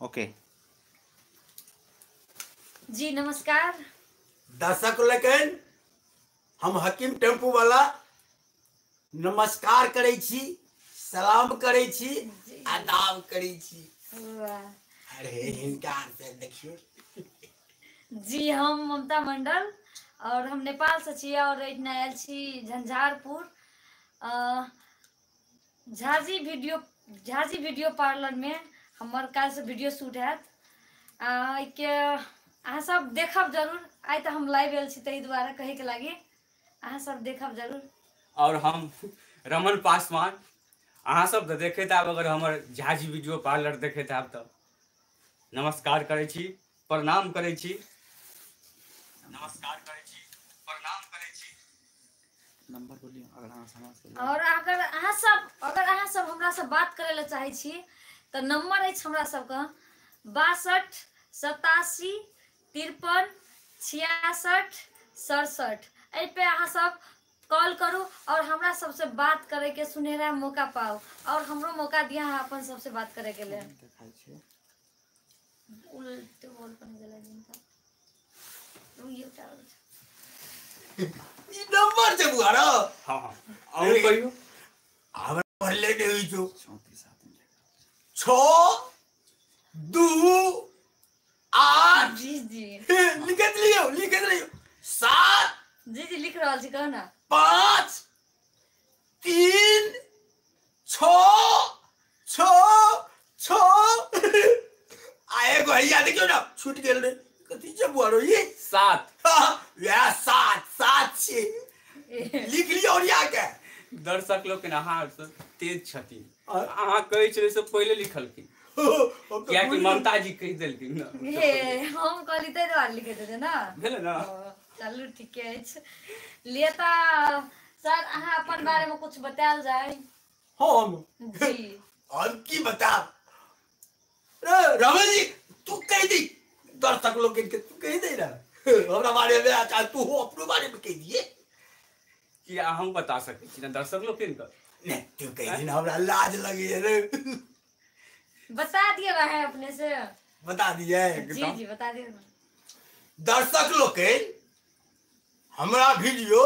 Okay जी नमस्कार दर्शक लेकिन हम हकीम टेम्पू वाला नमस्कार करे छी, सलाम करे छी, आदाब करे छी। अरे हिनका से देखियो जी हम ममता मंडल और हम नेपाल से छी और एठना आयल छी झंझारपुर झाजी वीडियो पार्लर में हमर काल से वीडियो शूट हैत के अहाँ सब देखब जरूर। आइ तो हम लाइव आयल छी तही द्वारा कहे के लागी अहाँ सब देखब जरूर। और हम रमन पासवान अहाँ सब तो देखे आब अगर हमर झाजी वीडियो पार्लर देखे आब तो नमस्कार करे छी, प्रणाम करे छी, नमस्कार करे छी, प्रणाम करे छी। नंबर बोलिए अगर अहाँ समाज और अगर अहाँ सब हमरा से बात करे ला चाहे छी तो नंबर है हमरा सब का 62 87 53 66 67 ए पे अहाँ सब कॉल करू और हमरा सबसे बात करे के सुनहरा मौका पाओ और हमरो मौका दिया है अपन सबसे बात करे के लिए। उल्टे बोल पन गेला जिनका तू ये उतार ई नंबर से बुआरो। हां और कहियो हमरा पहले दे हुई जो 6 2 8 जी लिखत लियो 7 जी लिख रहल छी कह ना 5 3 6 6 6 आए गो हैया देखियो ना छूट गेल रे कथि जे बुआरो ये 7 या 7 छी लिख लियो और या के दर्शक लोग के अहाँ तेज छथिन अहाँ कहै छलै से पहले लिखलखिन क्या कि ममता जी कह देलखिन ना हे हम कहली तै द्वारा लिखे देते ना भेले ना। चलू ठीक है लेता सर अहाँ अपन बारे में कुछ बताल जाए। हम जी हम की बता रमन जी तू कह दी दर्शक लोग के तू कह दे ना हमरा बारे में अच्छा तू हो अपने बारे में कह दिए कि हम बता सके छी ना दर्शक लोग के नहीं तू कह दी ना हमरा लाज लगी है रे बता दिए रहे अपने से बता दिए जी बता दिए दर्शक लोग के हमरा वीडियो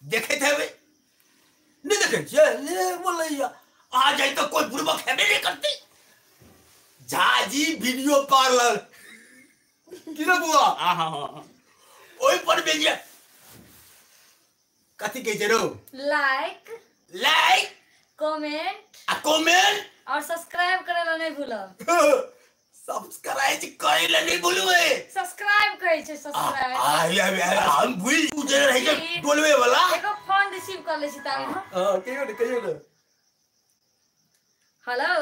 देखे थे नहीं देखे छे ले बोलैया आ जाए तो कोई बुड़बक है नहीं करती झाजी वीडियो पार्लर की ना बुआ हां ओई पर भेजिए कथि कह जरो लाइक कमेंट और सब्सक्राइब करे ला नहीं भूलब सब्सक्राइब करे ला नहीं भूलवे सब्सक्राइब करै छै सब्सक्राइब हम भूल पूछे रह के बोलवे वाला एगो फोन रिसीव कर ले छी ताई हां कहियो ना हेलो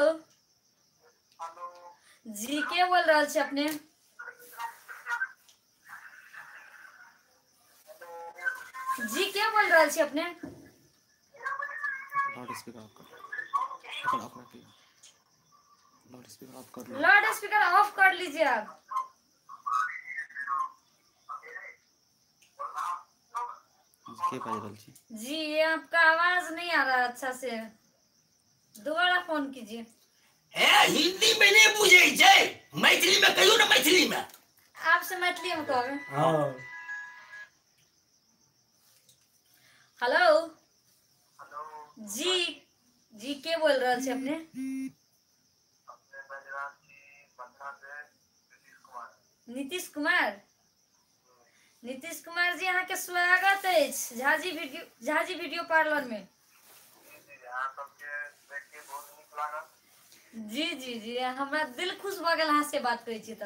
जी के बोल रहल छी अपने जी के बोल रहल छी अपने लाउड स्पीकर ऑफ कर लाउड स्पीकर ऑफ कर लीजिए आप के बाज रहल छी जी आपका आवाज नहीं आ रहा अच्छा से दोबारा फोन कीजिए। हिंदी में नहीं बुझे छै मैथिली में कहियो ना मैथिली में आपसे मैथिली में कहबे हां हेलो जी के बोल रहल छी अपने नीतीश कुमार जी अहाँ के स्वागत है झाजी वीडियो पार्लर में जी हमरा दिल खुश भ गेल अहाँ से बात करै छी त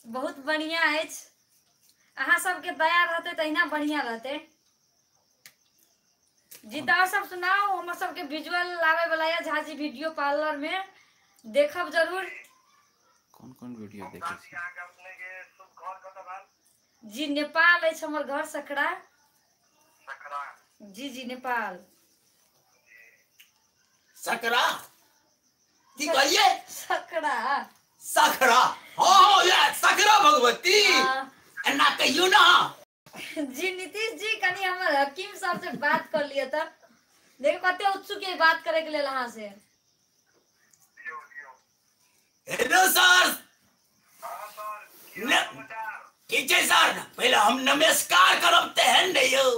बहुत बढ़िया है अहाँ सबके दया रहते तहिना बढ़िया रहते जी तो सब सुनाओ हम सबके विजुअल लावे वाला है झाजी वीडियो पार्लर में देखब जरूर कौन वीडियो देखे छी जी नेपाल है हमर घर सकरा जी नेपाल सकरा की कहिए सकरा हां या सकरा भगवती ना कहियो ना जी नीतीश जी कनी हमर हकीम साहब से बात कर लिए तब देखो कते उत्सुक है बात करे के लिए यहाँ से। Hello sir. ठीक है सर, पहले हम नमस्कार करब तेहन नहीं हो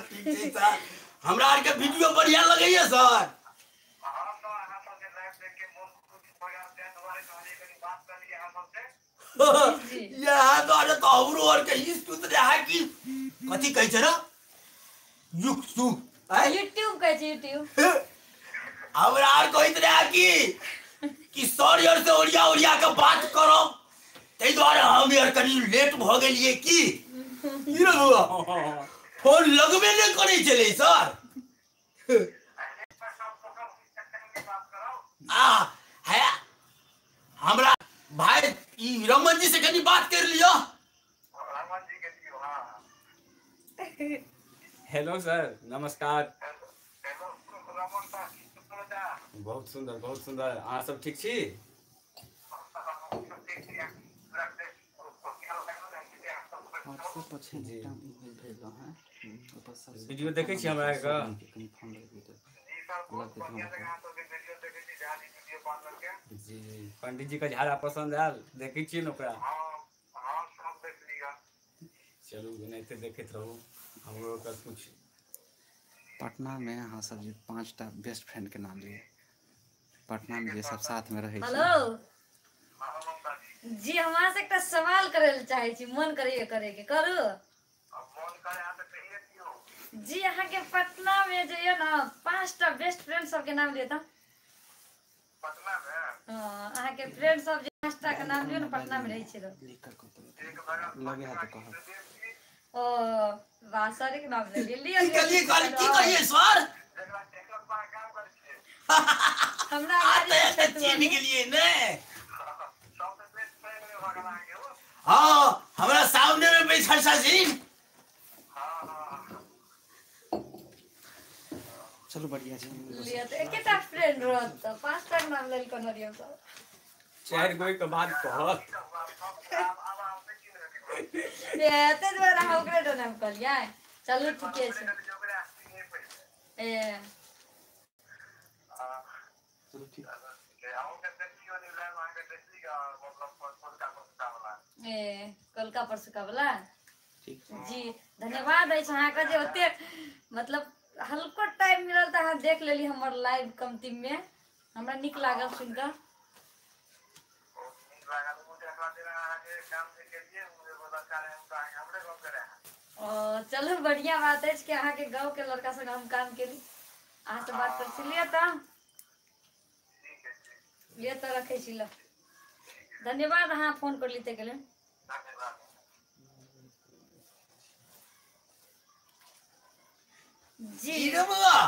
ठीक है सर, हमरा आर के वीडियो बढ़िया लगे है सर। यहाँ तो हमरो और के स्तुत रहा कि कथी कहै छै ना युग सुख यूट्यूब कहे छै यूट्यूब। हमरा आर कहैत रहा कि सर यार से ओरिया ओरिया के बात करो, तै द्वारे हम यार कनी लेट भ गेलिए की रे बुआ, फोन लगबे नहीं करे चले सर। है हमरा भाई ई रमन जी से कनी बात कर लियो। हेलो सर, नमस्कार। बहुत सुंदर बहुत सुंदर। अहाँ सब ठीक छी? वीडियो देखे छी हमरा के? जी, पंडित जी का झाड़ा पसंद आयल? देखे छी न ओकरा? चलू एनाहिते देखैत रहू, हमरो का कुछ। पटना में अहाँ सब जे 5टा बेस्ट फ्रेंड के नाम लिए, पटना में जे सब साथ में रहे। हेलो जी, हमरा से एकटा सवाल करे ले चाहे छी, मन करिए करे के करू जी। अहाँ के पटना में जे है ना 5टा बेस्ट फ्रेंड सब के नाम लिए था। अहाँ के फ्रेंड सब जे 5टा के नाम लियो ना, पटना में रहे छी लगे है तो कहो। ओ वाह, सर के नाम ले लियो। की कहिए सर? हमरा चीन के लिए ने। हाँ, हमरा सामने में बैठल छथिन। चलो बढ़िया जी। लिया तो एकेटा फ्रेंड रहत, 5टा के नाम लेल कोनो रियो सब। 4 गो के बाद कहत। ये ते द्वारा हम ओकरे तो नाम कहलिए। चलू ठीके छै। ए चलो ठीक। ए कलका परसु का वाला ठीक जी। धन्यवाद है अहाँ के जे ओते मतलब हल्को टाइम मिलल त अहाँ देख लेली हमर लाइव कमती में। हमरा निक लागल सुन के। चलो बढ़िया बात है कि अहाँ के गांव के लड़का से हम काम केली। अहाँ से बात कर लिए तो रखे छी। धन्यवाद अहाँ फोन कर ली के लिए। जी रे बुआ,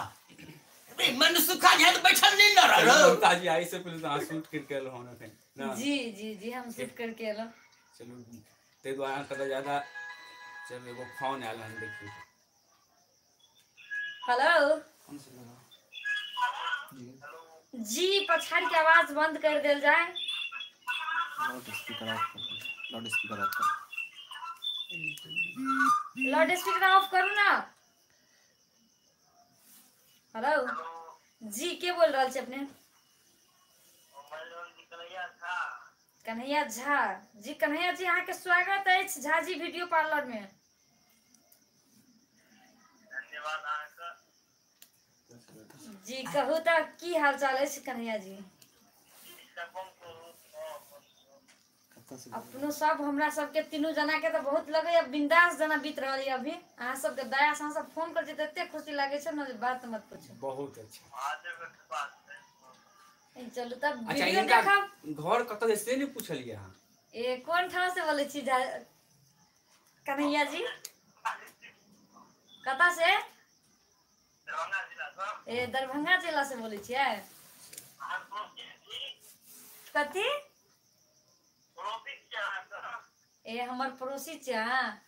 अबे मन सुखा जाए तो बैठल नहीं ना रहो। ताजी आई से पहले तो आ शूट करके आलो होना थे ना। जी जी जी, हम शूट करके आलो। चलो ते द्वारा कदा ज्यादा। चलो एगो फोन आयल हम देखिए। हेलो कौन से लगा जी? जी, पछाड़ के आवाज बंद कर देल जाए। लाउड स्पीकर ऑफ कर दो। लाउड स्पीकर ऑफ कर। लाउड स्पीकर ऑफ करू ना। हेलो जी, के बोल रहा छे अपने? कन्हैया झा जी। कन्हैया जी, अहाँ के स्वागत है झा जी वीडियो पार्लर में। जी कहू तो की हाल चाल है कन्हैया जी? अपनो सब हमरा सब के तीनों जना के तो बहुत लगे अब बिंदास जना बीत रही है अभी। अहाँ सब के दया से अहाँ सब फोन कर जे एते खुशी लागे छे ना, बात मत पूछो। बहुत अच्छा। चलू तब अच्छा, वीडियो इनका देखब। घर कत से नहीं पूछलिए अहाँ? ए कौन ठाव से बोले छी कन्हैया जी? कता से? ए दरभंगा जिला से बोले छियै? कथी? ए हमर पड़ोसी छै अहाँ?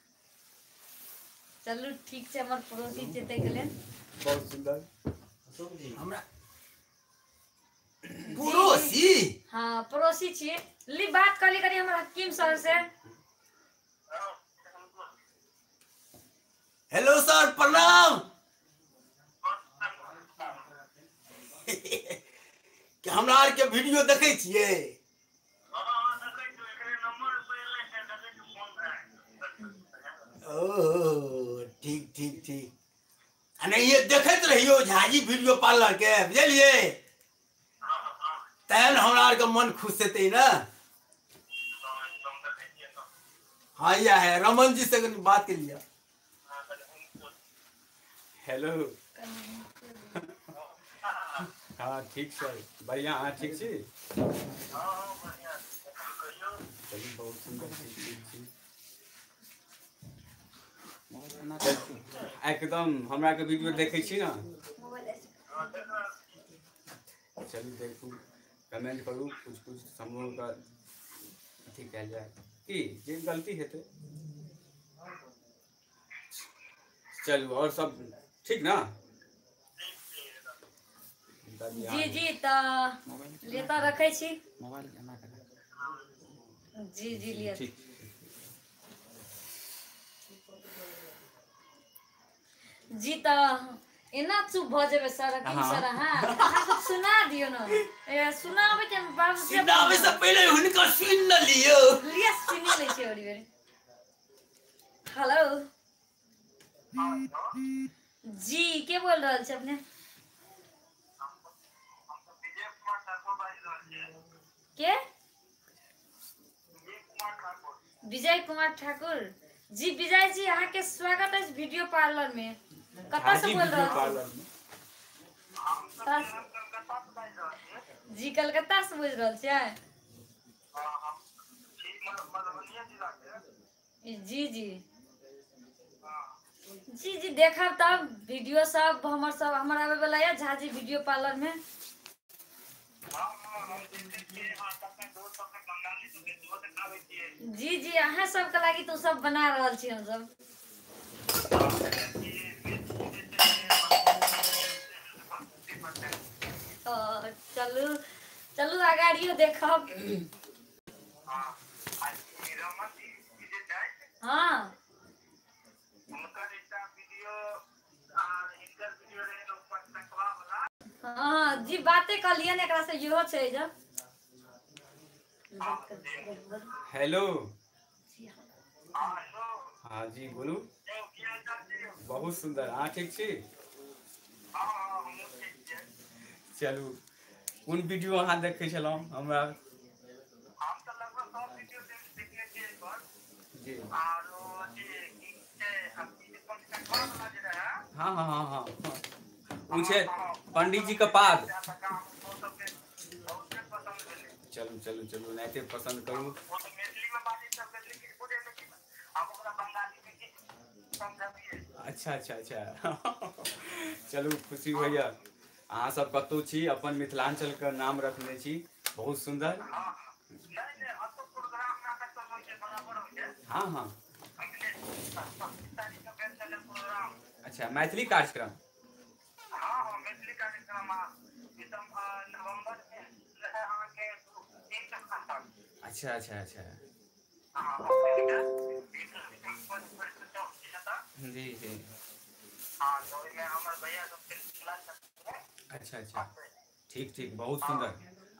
चलू ठीक छै, हमर पड़ोसी छै तै के लेल। बहुत सुंदर। हमरा पड़ोसी? हाँ पड़ोसी छियै। ली बात कर ली करी हमर हकीम सर से। हेलो सर प्रणाम। क्या हमरा आर के वीडियो देखे छिए? ओह ठीक ठीक ठीक। नहीं ये देखते रहियो झाजी वीडियो पार्लर के, बुझलिए? तहन हमरा आर के मन खुश हेतै ना। हाँ या है रमन जी से कनी बात के लिया। हेलो। हाँ ठीक छै, बढ़िया। हाँ ठीक छी? चलू बहुत सुंदर ठीक छी। एकदम हमरा के वीडियो देखे छी ना? चलू देखू, कमेंट करू, कुछ कुछ समूह का अथी कल जाए कि जे गलती हेतै। चलू और सब ठीक ना? जी जी तो लेता रखे छी। मोबाइल एना कर। जी जी लिया। ठीक। जी तो एना चुप भ जेबे सर कि हाँ। सर अहाँ सब सुना दियो ना। सुनाबे के बाबू से सुनावे से पहले हुनका सुन न लियो। लिया सुनी ले छी ओरी बेरी। हेलो जी के बोल रहल छी अपने? के? विजय कुमार ठाकुर जी। विजय जी अहाँ के स्वागत है वीडियो पार्लर में। कतऽ से झाजी बोल वीडियो रहल पार्लर में। छी? जी कलकत्ता से बोल रहल छियै? जी जी जी जी देखब तब वीडियो सब हमर आवे वाला है झाजी वीडियो पार्लर में। जी जी अहाँ सबके लागी तो सब बना रहल छी हम सब। चलू चलू अगाड़ियो देखब। हाँ हाँ जी बातें कर लियन एकरा से इहो छै जे। हेलो। हाँ जी बोलू। बहुत सुंदर। हाँ ठीक छी? चलू कोन वीडियो अहाँ देखै छलहुँ हमरा? जी हाँ हाँ हाँ हाँ उ छै पंडित जी के पाद। चलू चलू चलू नाइते पसंद करू। अच्छा अच्छा अच्छा। चलू खुशी होइया। अहाँ सब कतौ छी, अपन मिथिलांचल के नाम रखने छी, बहुत सुंदर। हाँ हाँ अच्छा मैथिली कार्यक्रम। अच्छा अच्छा अच्छा जी जी अच्छा अच्छा ठीक ठीक बहुत सुंदर।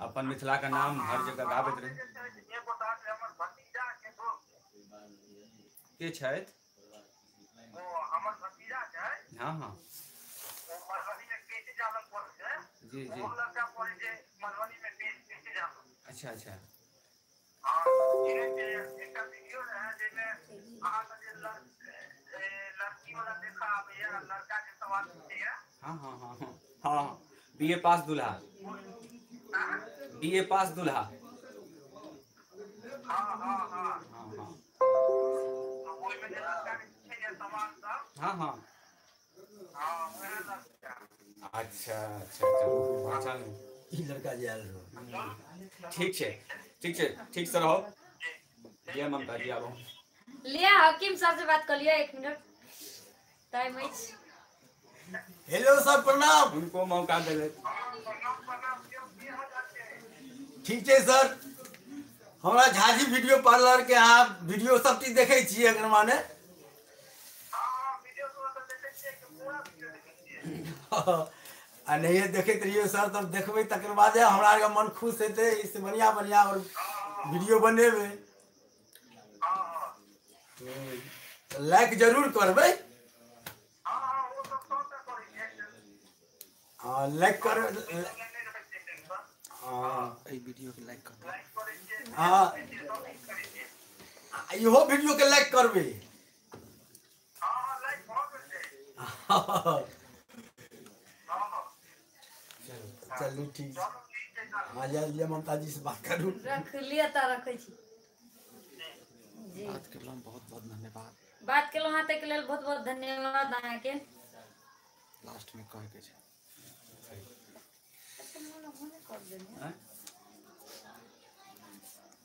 अपन मिथिला का नाम हर जगह गाबैत रहे। के छथि? हाँ हाँ जी जी अच्छा अच्छा हाँ हाँ हाँ हाँ हाँ बीए पास दूल्हा। बीए पास दूल्हा। हाँ हाँ हाँ हाँ अच्छा अच्छा अच्छा ई लड़का जे आयल रहो। ठीक छै ठीक से रहो। ये ममता जी आबो। लिया हकीम साहब से बात कर लिया 1 मिनट टाइम है। हेलो सर प्रणाम। उनको मौका दे। ठीक है सर। हमारा झाजी वीडियो पार्लर के यहाँ वीडियो सब चीज देखे छिए अगर माने। आ नहीं देखते रहिए सर, तब देखबे तकर बाद हमरा आर के मन खुश हेते, इससे बढ़िया बढ़िया और वीडियो बनेबे। लाइक जरूर करबे। हाँ लाइक कर। हाँ ए वीडियो के लाइक कर। हाँ इहो वीडियो के लाइक करबे। चलू ठीक है। हाँ लिया ममता जी से बात करूँ। रख लिया तो रखे छी जी। बात केलहुँ, बहुत बहुत धन्यवाद। बात केलहुँ अहाँ तक लेल बहुत बहुत धन्यवाद अहाँके। लास्ट में कहे के छै हैं?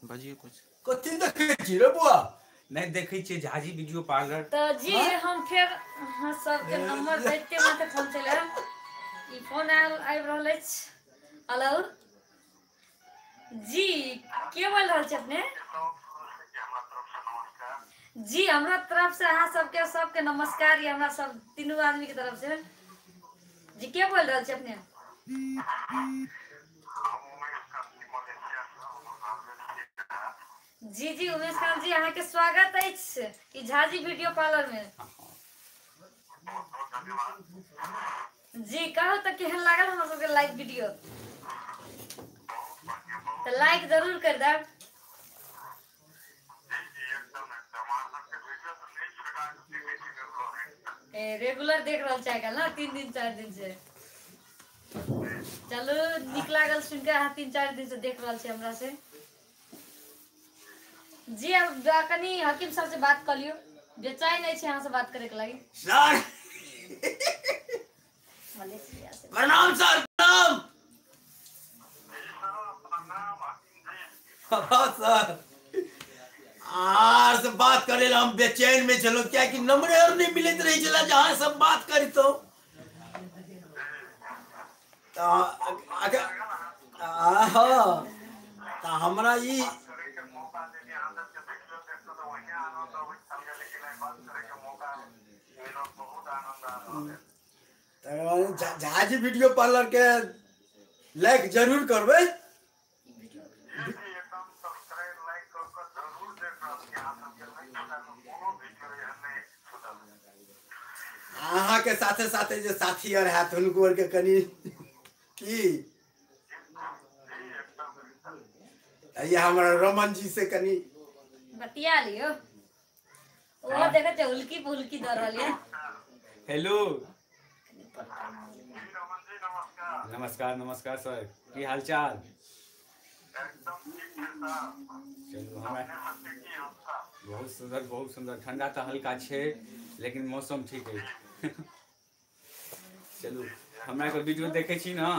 बजिए कुछ। कथी देखे छी रे बुआ? नहीं देखे छे झाजी वीडियो पार्लर। तो जी हम फिर अहाँ सबके नंबर दैते माथे फोन चले ई फोन आबि रहल अछि। हेलो जी, के बोल रहल छी अपने? जी हमरा तरफ से अहाँ सबके नमस्कार ये, हमरा सब तीनों आदमी के तरफ से। जी के बोल रहल छी अपने? जी जी उमेश खान जी, अहाँ के स्वागत अछि ई झाजी वीडियो पार्लर में। जी कहू तो केहन लागल हमरा सबके लाइव वीडियो? तो लाइक जरूर कर देब। रेगुलर देख रहल छै आइकाल्हि ना, 3 दिन 4 दिन से। चलो नीक लागल सुन के, अहाँ 3-4 दिन से देख रहल छी हमरा से। जी अब कनी हकीम सर से बात कर लियो, बेचैन नहीं छै अहाँ से बात करे के लागि। सर मलेशिया से। प्रणाम सर, प्रणाम। हाँ सर, आर से बात करे ला हम बेचैन में चलो, क्या कि नंबर और नहीं मिलत रही चला जहाँ सब बात करी तो हमरा ई झाजी वीडियो पार्लर के लाइक जरूर करबे। अहाँ के साथे साथे जो साथी और है उनको और के कनी की ये हमारा रमन जी से कनी बतिया लियो। वो देखा छै उल्की पुल्की दर रहल है। हेलो नमस्कार नमस्कार सर, की हाल चाल? चलू हमरा बहुत सुंदर ठंडा तो हल्का छे लेकिन मौसम ठीक है। चलू हमरा के वीडियो देखे छी ना,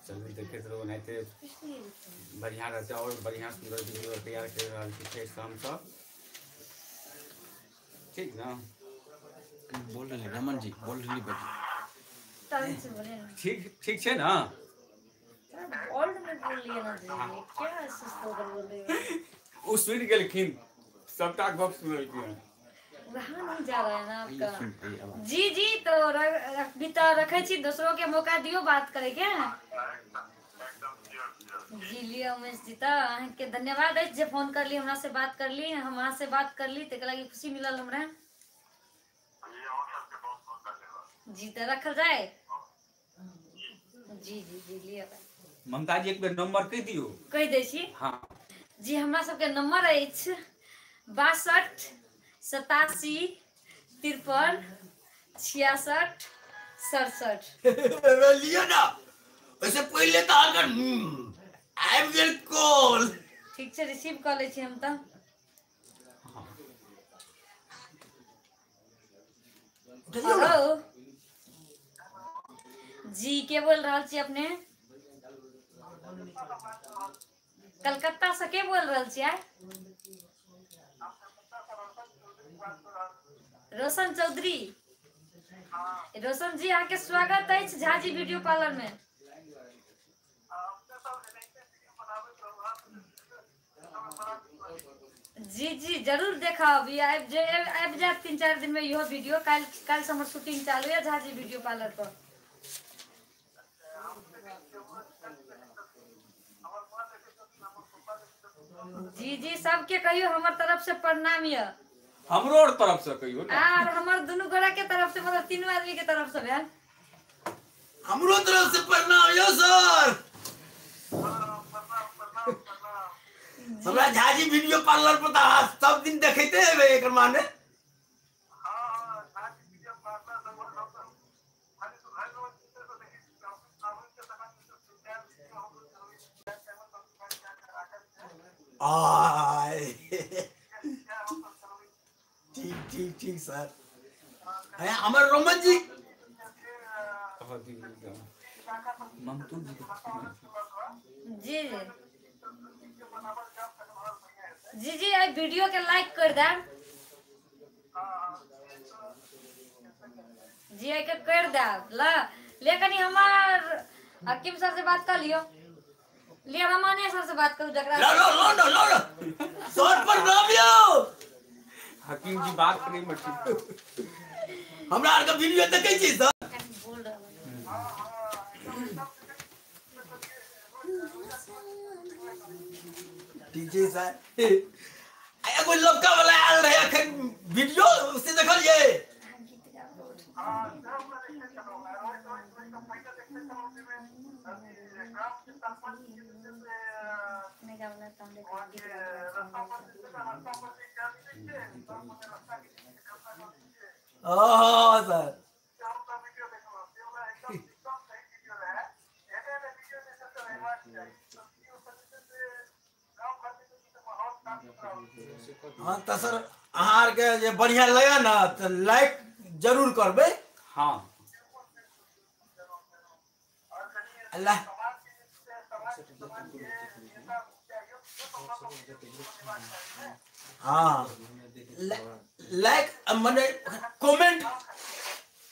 चलू देखते रहो, नहीं बढ़िया रहते और बढ़िया सुंदर वीडियो तैयार कर रहा छी हम सब, ठीक ना? बोल रही रमन जी, बोल रही बजी। टाइम से बोले ना। ठीक छे ना? ओल्ड में बोल लिए ना जी, क्या ऐसे स्लोगन बोल रहे हो? वो सुन गेलखिन, सबटा गप सुनलखिन। वहाँ नहीं जा रहा है ना ये आपका। सुन पाई आवाज। जी जी तो अभी तो रखे छी, दूसरों के मौका दियो बात करे के। जी लियो उमेश जी, तो अहाँके धन्यवाद अछि जे फोन कर ली, हमरा से बात कर ली, हम अहाँ से बात कर ली, तेकरा लागी खुशी मिलल हमरा। जी तो रखल जाए। जी जी जी लियो ममता जी एक बेर नंबर कह दियो। कह दै छी। हाँ जी हमरा सबके नंबर अछि 62 87 53 66 67। लियो ना, वैसे पहले तो अगर आबि गेल कॉल। ठीक छै रिसीव कर ले छी हम तो। हेलो जी के बोल रहल छी अपने? कलकत्ता से के बोल रहल छी? आय रोशन चौधरी। रोशन जी अहाँ के स्वागत अछि झाजी वीडियो पार्लर में। जी जी जरूर देखब, ये आबि जायत 3-4 दिन में इहो वीडियो। काल से हमर शूटिंग चालू है झाजी वीडियो पार्लर पर। जी जी सबके कहियो हमर तरफ से प्रणाम ये। हमरो और तरफ से कहियो ना। आर हमर दुनू गोरा के तरफ से, मतलब तीनों आदमी के तरफ से भेल। हमरो तरफ से प्रणाम यो सर। हमरा झाजी वीडियो पार्लर पर तो सब दिन देखते हैं एकर माने। आय ठीक ठीक ठीक सर। हमारे रोमन जी ममतू जी जी जी जी आई वीडियो के लाइक कर दे जी, आई के कर दे ला। लेकिन हमार हकीम सर से बात कर लियो, लिया रमाने सर से बात करू जकरा। लो लो लो लो लो सर पर नाम यो। हकीम जी बात करी मत। हमरा आर का वीडियो देखे छी सर। बोल रहा ठीक है सर। एगो लड़का वाला आयल रहे अखन वीडियो से देखलिए। ओह सर हाँ तो सर अहाँ आर के जे बढ़िया लगा ना तो लाइक जरूर करबे। हाँ अल्लाह हाँ लाइक मने कमेंट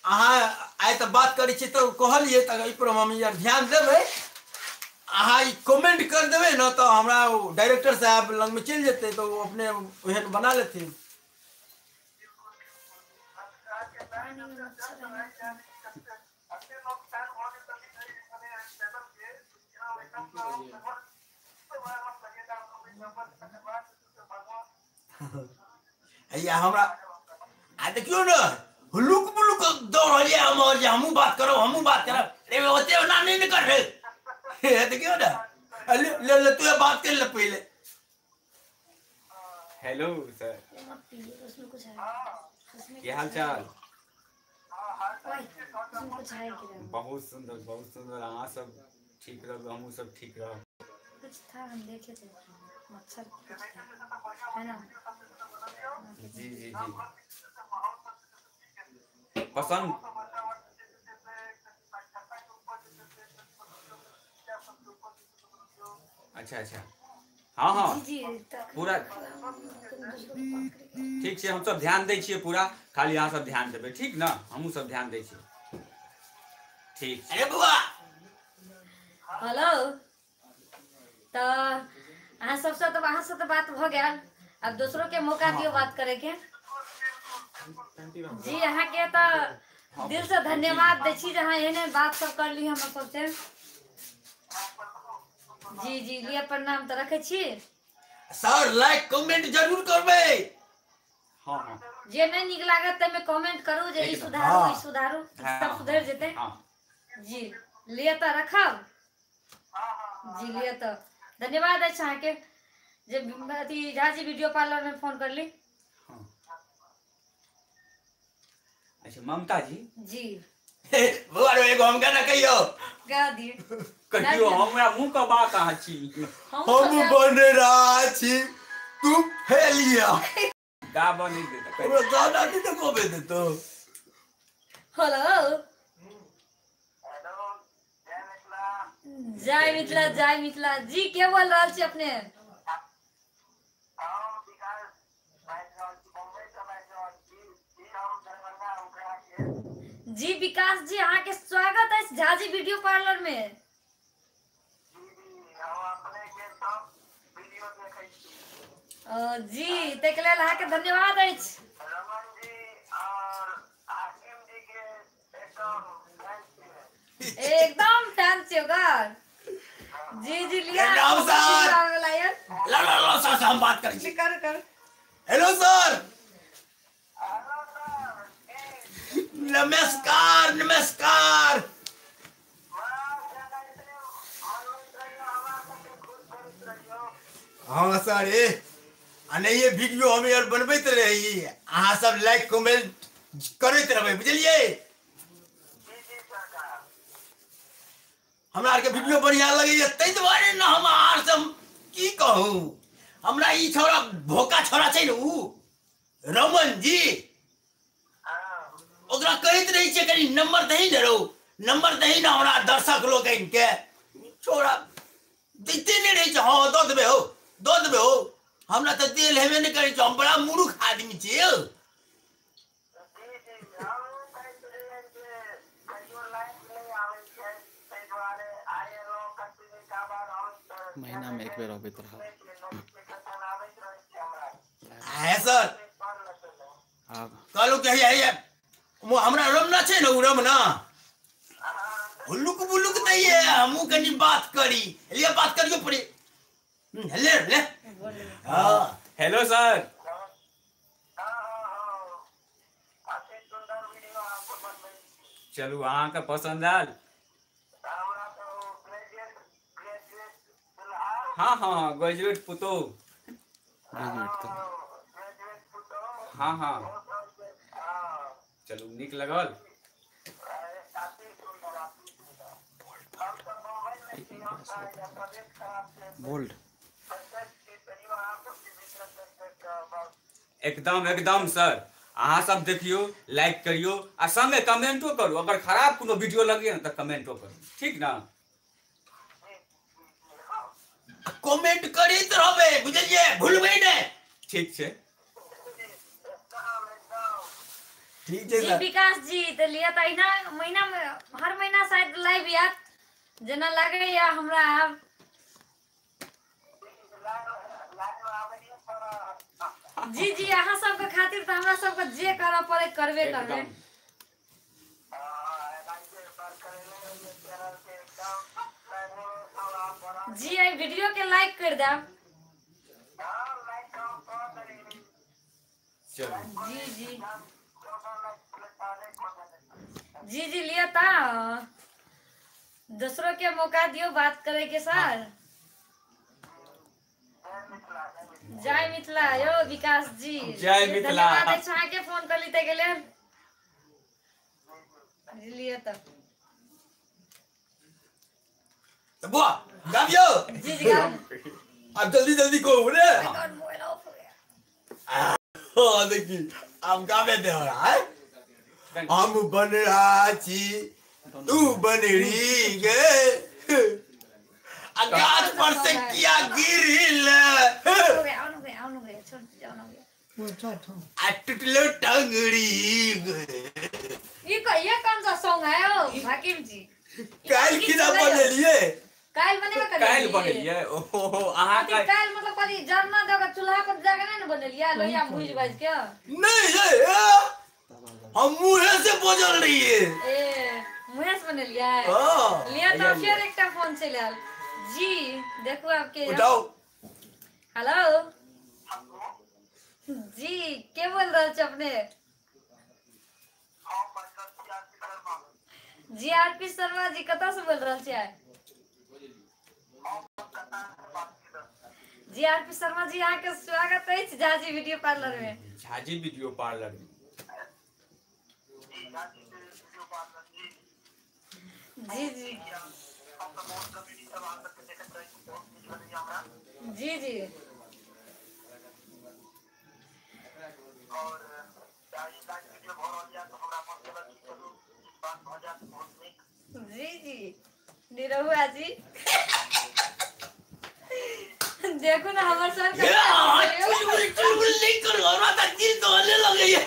अहाँ आइ तऽ बात करै छी तो कहलिए तऽ एहि पर हम यार ध्यान देबै। अहाँ कमेंट कर देबै ना तो हमरा डायरेक्टर साहब लग में चल जेतै तो वो अपने ओहन बना लेथिन। या हमरा आ देखियो ना हुलुक बुलुक दौड़लिए हम और हमहू बात करो हमहू बात करब। रे ओते ना नहीं कर रहे देखियो ना। ले ले, ले तू बात कर ले पहले। हेलो सर, उसमें कुछ है, क्या हाल चाल? उसमें कुछ है कि बहुत सुंदर। अहाँ सब ठीक रहो, हमहू सब ठीक रहो। कुछ था हम देखे थे, मच्छर कुछ था, है ना। जी जी जी पसंद। अच्छा अच्छा हाँ हाँ जी जी पूरा ठीक है। हम सब ध्यान दै छियै पूरा, खाली अहाँ सब ध्यान देबै ठीक ना। हमहू सब ध्यान दै छियै ठीक। अरे बुआ हेलो तो अहाँ सबसे तो अहाँ से तो बात भ गेल, अब दूसरों के मौका दियो बात करे के। जी अहाँ के तो दिल से धन्यवाद दै छी जे अहाँ एहने बात सब कर ली हमर सबसे। जी जी लिए प्रणाम तो रखे छी। सर लाइक कमेंट जरूर करबे। हाँ हाँ जे नहीं निक लागत ते में कमेंट करू जे ई एकदम। सुधारू हाँ। ई सुधारू, हाँ, सब सुधर जेते। हाँ जी लिए तो रखब। जी लिए तो धन्यवाद है अहाँ के जे अथी झाजी वीडियो पार्लर में फोन कर ली। हाँ। अच्छा ममता जी जी बुआ रे एगो हम गाना कहियो। गा दिए कहियो हमरा मुंह का बात अहाँ छी। हम बन रहा छी तू फेलिया। गा बनी दे त हमरा गाना नहीं तो कोबे दे तो। हेलो जय मिथिला जी के बोल रहा छी अपने? जी विकास जी अहाँ के स्वागत है झाजी वीडियो पार्लर में। जी ताहि लेल अहाँके धन्यवाद अछि। रमन जी और हाकिम जी के एकदम फैन छी ओकर। जी जी लिया प्रणाम सर। वाला यार ला सर हम बात करें छी। कर हेलो सर। हेलो सर, नमस्कार नमस्कार। हाँ सर ये वीडियो हमें यार बनबैत रही, अहाँ सब लाइक कमेंट करैत रहबै बुझलिए। हमरा आर के वीडियो बढ़िया लगैए ताहि दुआरे न हम आर सब की कहूँ, हमरा ई छोरा भोका छोरा छै न ऊ रमन जी, ओकरा कहैत रही छै कनी नंबर दही न रौ, नंबर दही न हमरा दर्शक लोकनि के। छोरा दैते नहीं रही छै। हाँ दऽ देबै हो, हमरा तऽ देल हेबे नहीं करै छै, हम बड़ा मूर्ख आदमी छियै यौ। महीना में एक बेर अबैत रह। है सर आब कहलू के है हमरा रमना छै न ऊ रमना हुल्लुक बुल्लुक नहीं है, हमू कनी बात करी लिए बात करियो पड़े। ले हाँ हेलो सर। चलू अहाँके पसंद आयल। हाँ हाँ ग्रेजुएट पुतौह। ग्रेजुएट तो हाँ हाँ चलू नीक लगल। बोल्ड एकदम एकदम सर, अहाँ सब देखियो, लाइक करियो आ संगे कमेंटो करू। अगर खराब कोनो वीडियो लगे न तऽ कमेंटो करू, ठीक ना। कमेंट करैत रहबै बुझलिए, भूलबै नहीं। ठीक छै। ठीक है जी सर। विकास जी तो लिया था इना महीना में हर महीना शायद लाइव यात जना लगे या हमरा आब जी जी अहाँ सबके खातिर तो हमरा सबके जे करऽ पड़े करबे करबे। एकदम जी आई वीडियो के लाइक कर देब। चलू जी जी जी जी लिया था दूसरों के मौका दियो बात करे के सर। जय मिथिला यो विकास जी। जय मिथिला। धन्यवाद अछि अहाँके फोन कर ली के लेल। लिए तो बुआ गाबियो जी जी गाओ। अब जल्दी जल्दी को रे। और मोबाइल ऑफ हो गया। हाँ देखी अब गावे दे हो रहा है। हम बन रहा छी तू बन रही गे, आकाश पर से किया गिरिल हो गया छोड़ जाओ ना गया। आ टुटलो टंगड़ी ये कौन सा सॉन्ग है ओ हाकिम जी? काल किना बनेलिए। काल बनेबे कर काल्हि बनेलिए। ओहो अहाँ का काल मतलब कथी जरना दे के चूल्हा पर जाके नहीं न बनेलिए लोहिया में भूज भाज के। नहीं ये हम मुंह से बोझल रही है। ए मुंह से बनेलिए। हाँ लिया तो फिर एक टा फोन चले आल। जी देखो आपके उठाओ। हेलो जी के बोल रहे छ अपने? जी आरपी शर्मा जी कतऽ से बोल रहे छियै? जी आरपी शर्मा जी यहाँ के स्वागत है झाजी वीडियो पार्लर में। झाजी वीडियो पार्लर में जी जी जी जी जी जी निरहुआ जी देखो ना हमारे सर चुलबुल नहीं करो हमरा त दिल दहले लगे है।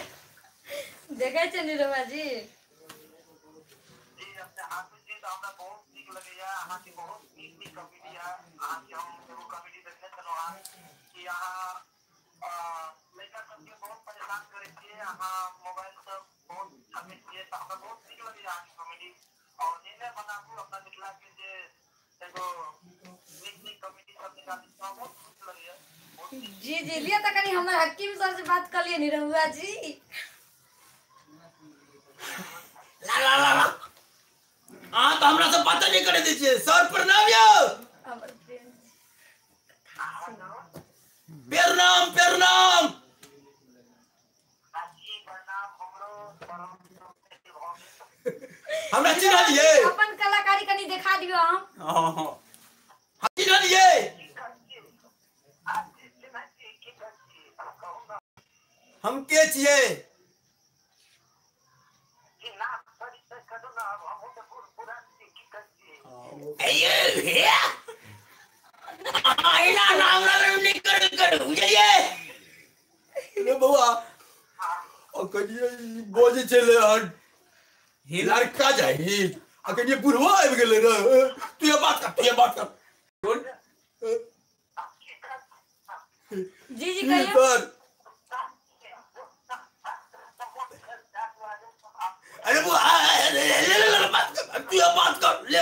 देखे छै निरहुआ जी। लड़का सबके बहुत परेशान करे छियै अहाँ मोबाइल से बहुत छापे छियै तऽ हमरा बहुत नीक लगैए अहाँके कॉमेडी और एने बनाबू अपना मिथिला के जे एगो नीक नीक कॉमेडी सब निकालू हमरा बहुत खुश लगैए जी जी लिए तो कनी हमर हकीम सर से बात कर लिए निरहुआ जी। ला ला ला ला अहाँ तो हमरा से बात नहीं करे दै छियै सर प्रणाम यौ हमर प्रेम जी। प्रणाम प्रणाम जी प्रणाम हमरो परम हमरा चिन्हलिए अपन कलाकारी कनी दिखा दियो हम। हाँ हम चिन्हलिए हम के छियै अये आइना नाम नहीं कर बुझलिए रे बउआ ओ कहिए बोझ चले हन लड़का जाई आ कहिए बुढ़वा आबि गेलै रे तू ये बात कर जी जी कहिए। कर अरे वो ले बात कर तू ये बात कर ले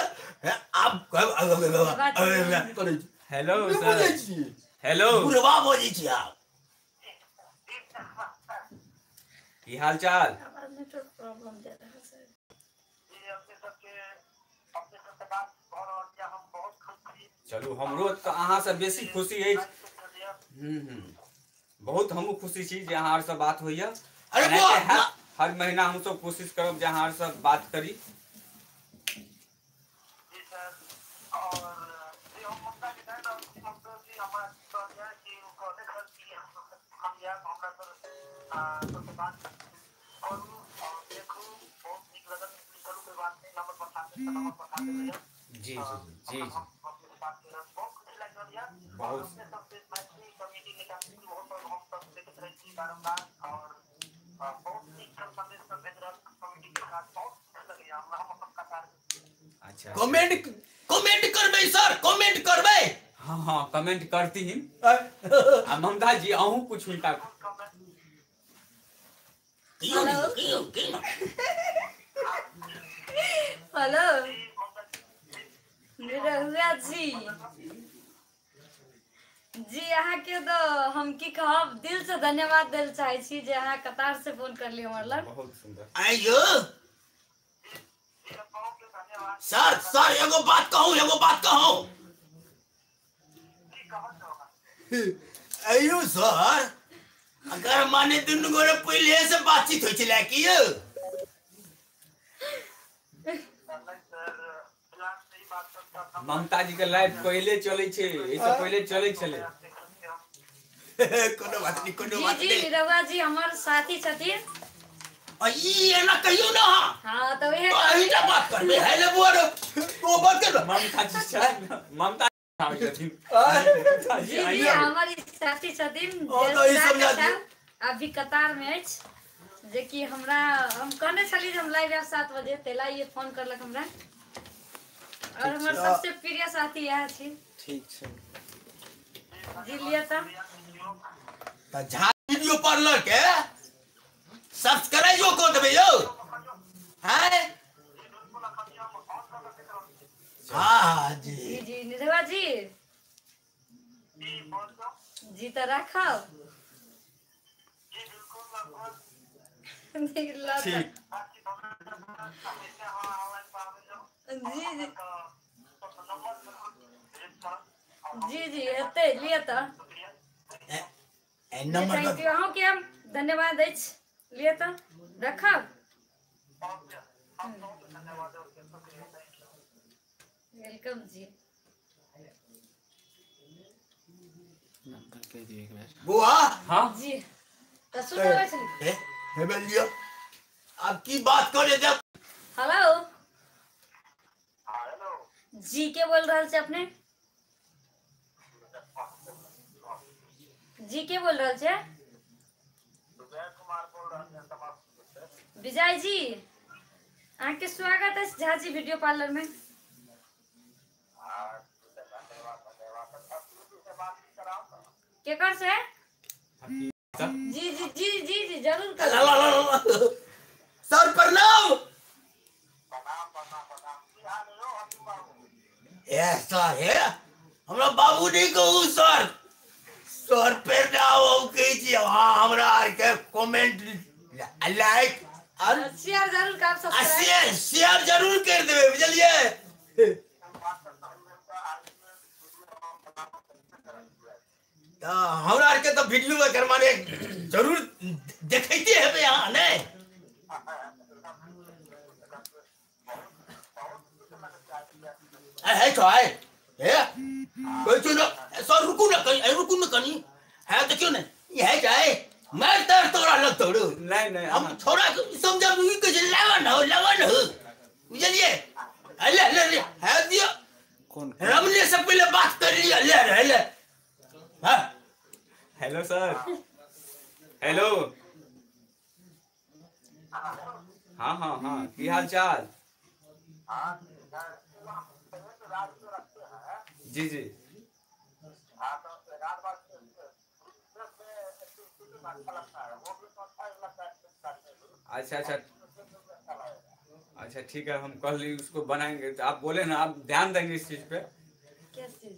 आप करे हेलो बोझै सर छी हेलो बुढ़वा बोझै छी आप की हाल चाल हमारा नेटवर्क प्रॉब्लम दे रहा है सर। चलू हमरो तऽ अहाँ से बेसी खुशी अछि। बहुत हमहूँ खुशी छी जे अहाँ आर से बात होइए। अरे एनाहिते वाह! हैत, हर महीना हम सब कोशिश करब जे अहाँ आर से बात करी। जी जी जी जी बहुत अच्छा कमेंट करबै सर कमेंट करबै हाँ हाँ कमेंट करती ही। हेलो आ ममता जी अहूँ कुछ हुनका हेलो निरहुआ जी जी अहाँ के तो हम की कहब दिल से धन्यवाद देल चाहे छी जे अहाँ कतार से फोन कर ली हमर लग। बहुत सुंदर आइयो सर एगो बात कहूँ आइयो सर अगर माने दुनू गोरे पहले से बातचीत होइ छलै कि यौ ममता जी के लाइफ पहले चले छे इससे पहले चले छले। कोनो बात जी नहीं जी निरहुआ जी हमार साथी छथिन। ई एना कहियो ना हाँ तो वह अहिना बात करबे हेले बोर तो बात कर ममता जी ममता जी जी जी हमारी साथी छथिन तो ई सब जयश्री जाति- कटार, अभी कतार में अछि जे कि हमरा हम कहने छली जे हम लाइव आब 7 बजे तेला ये फोन करलक हमरा और हमर अच्छा। सबसे प्रिय साथी यह छी। ठीक छै जी लिया था त झा वीडियो पार्लर के सब्सक्राइब कर देबै यौ हैं हाँ जी जी जी निरहुआ जी जी तो रखब ठीक जी जी जी हेतै लिया तो ए नंबर थैंक पर यू अहूँ के हम धन्यवाद अछि लिया तो रखब वेलकम जी। नंबर कह दिए एक बार बुआ हाँ जी तो सुनबै छली ए हेबे लियो अब की बात करे जब हेलो जी के बोल रहल छै अपने जी के बोल रहल छै विजय जी अहाँके स्वागत अछि झा जी वीडियो पार्लर में। केकर से जी जी जी जी जी जरूर ला, कर। ला, ला, ला, ला। सर प्रणाम। ऐसा है हमरा बाबू नहीं कहू सर। सर प्रणाम कही हाँ हमरा आर के कमेंट लाइक और शेयर जरूर कर, सब्सक्राइब। शेयर जरूर कर देवे बुझलिए। हमरा आर के तो वीडियो में कर माने जरूर देखते है यहाँ नहीं। है तो है कोई चुनो सर रुकू ना कहीं है तो क्यों नहीं ये है जाए मैं तर तोरा लग तोड़ू नहीं हम थोड़ा समझा भी कुछ लेवन हो बुझलिए। ले ले ले है दियो कौन हमने से पहले बात कर लिया ले हाँ हेलो सर। हेलो। हाँ हाँ हाँ की हाल चाल। जी जी। अच्छा अच्छा अच्छा ठीक है, हम कल ही उसको बनाएंगे। तो आप बोले ना, आप ध्यान देंगे इस चीज पे। किस चीज?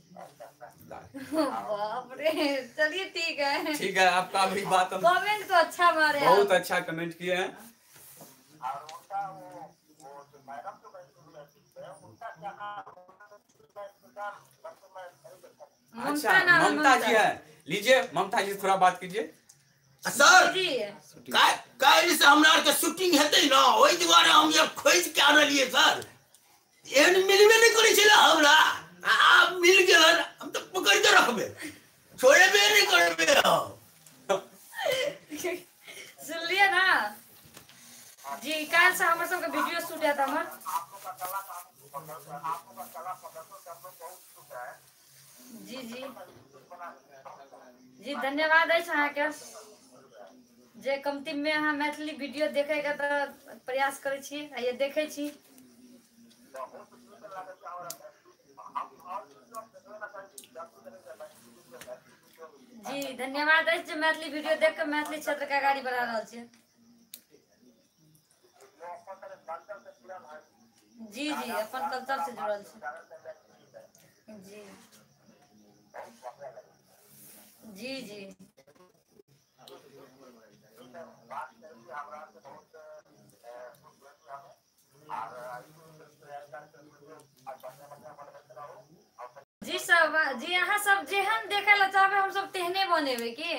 बाप रे, चलिए ठीक है। ठीक है, आपका भी बात हम कमेंट तो अच्छा मारे आप। बहुत अच्छा कमेंट किए हैं। अच्छा ममता नाम है, ममता जी ममता। है, लीजिए ममता जी थोड़ा बात कीजिए। सर जी काहे से हमरा के शूटिंग हेतै ना ओइ दुआरे हम ये खोज के आनलिए सर। एहन मिलबे नहीं करै छला हमरा आप मिल गेलन हम तो पकड़ के रखबे छोड़बे नहीं करबे हम। सुन लिया ना जी, कल से हमारे सबके वीडियो शूट है था हमर। जी जी जी धन्यवाद है अहाँके जे कमती में अहाँ मैथिली वीडियो देखे के तो प्रयास करे छी आ ये देखे छी। जी धन्यवाद है जे मैथिली वीडियो देख के मैथिली क्षेत्र के आगाड़ी बढ़ा रहल छी। जी जी अपन कल्चर से जुड़ल छी। जी जी जी जी सब जी अहाँ सब जेहन देखे ला चाहबे हम सब तेहने बनेबे की।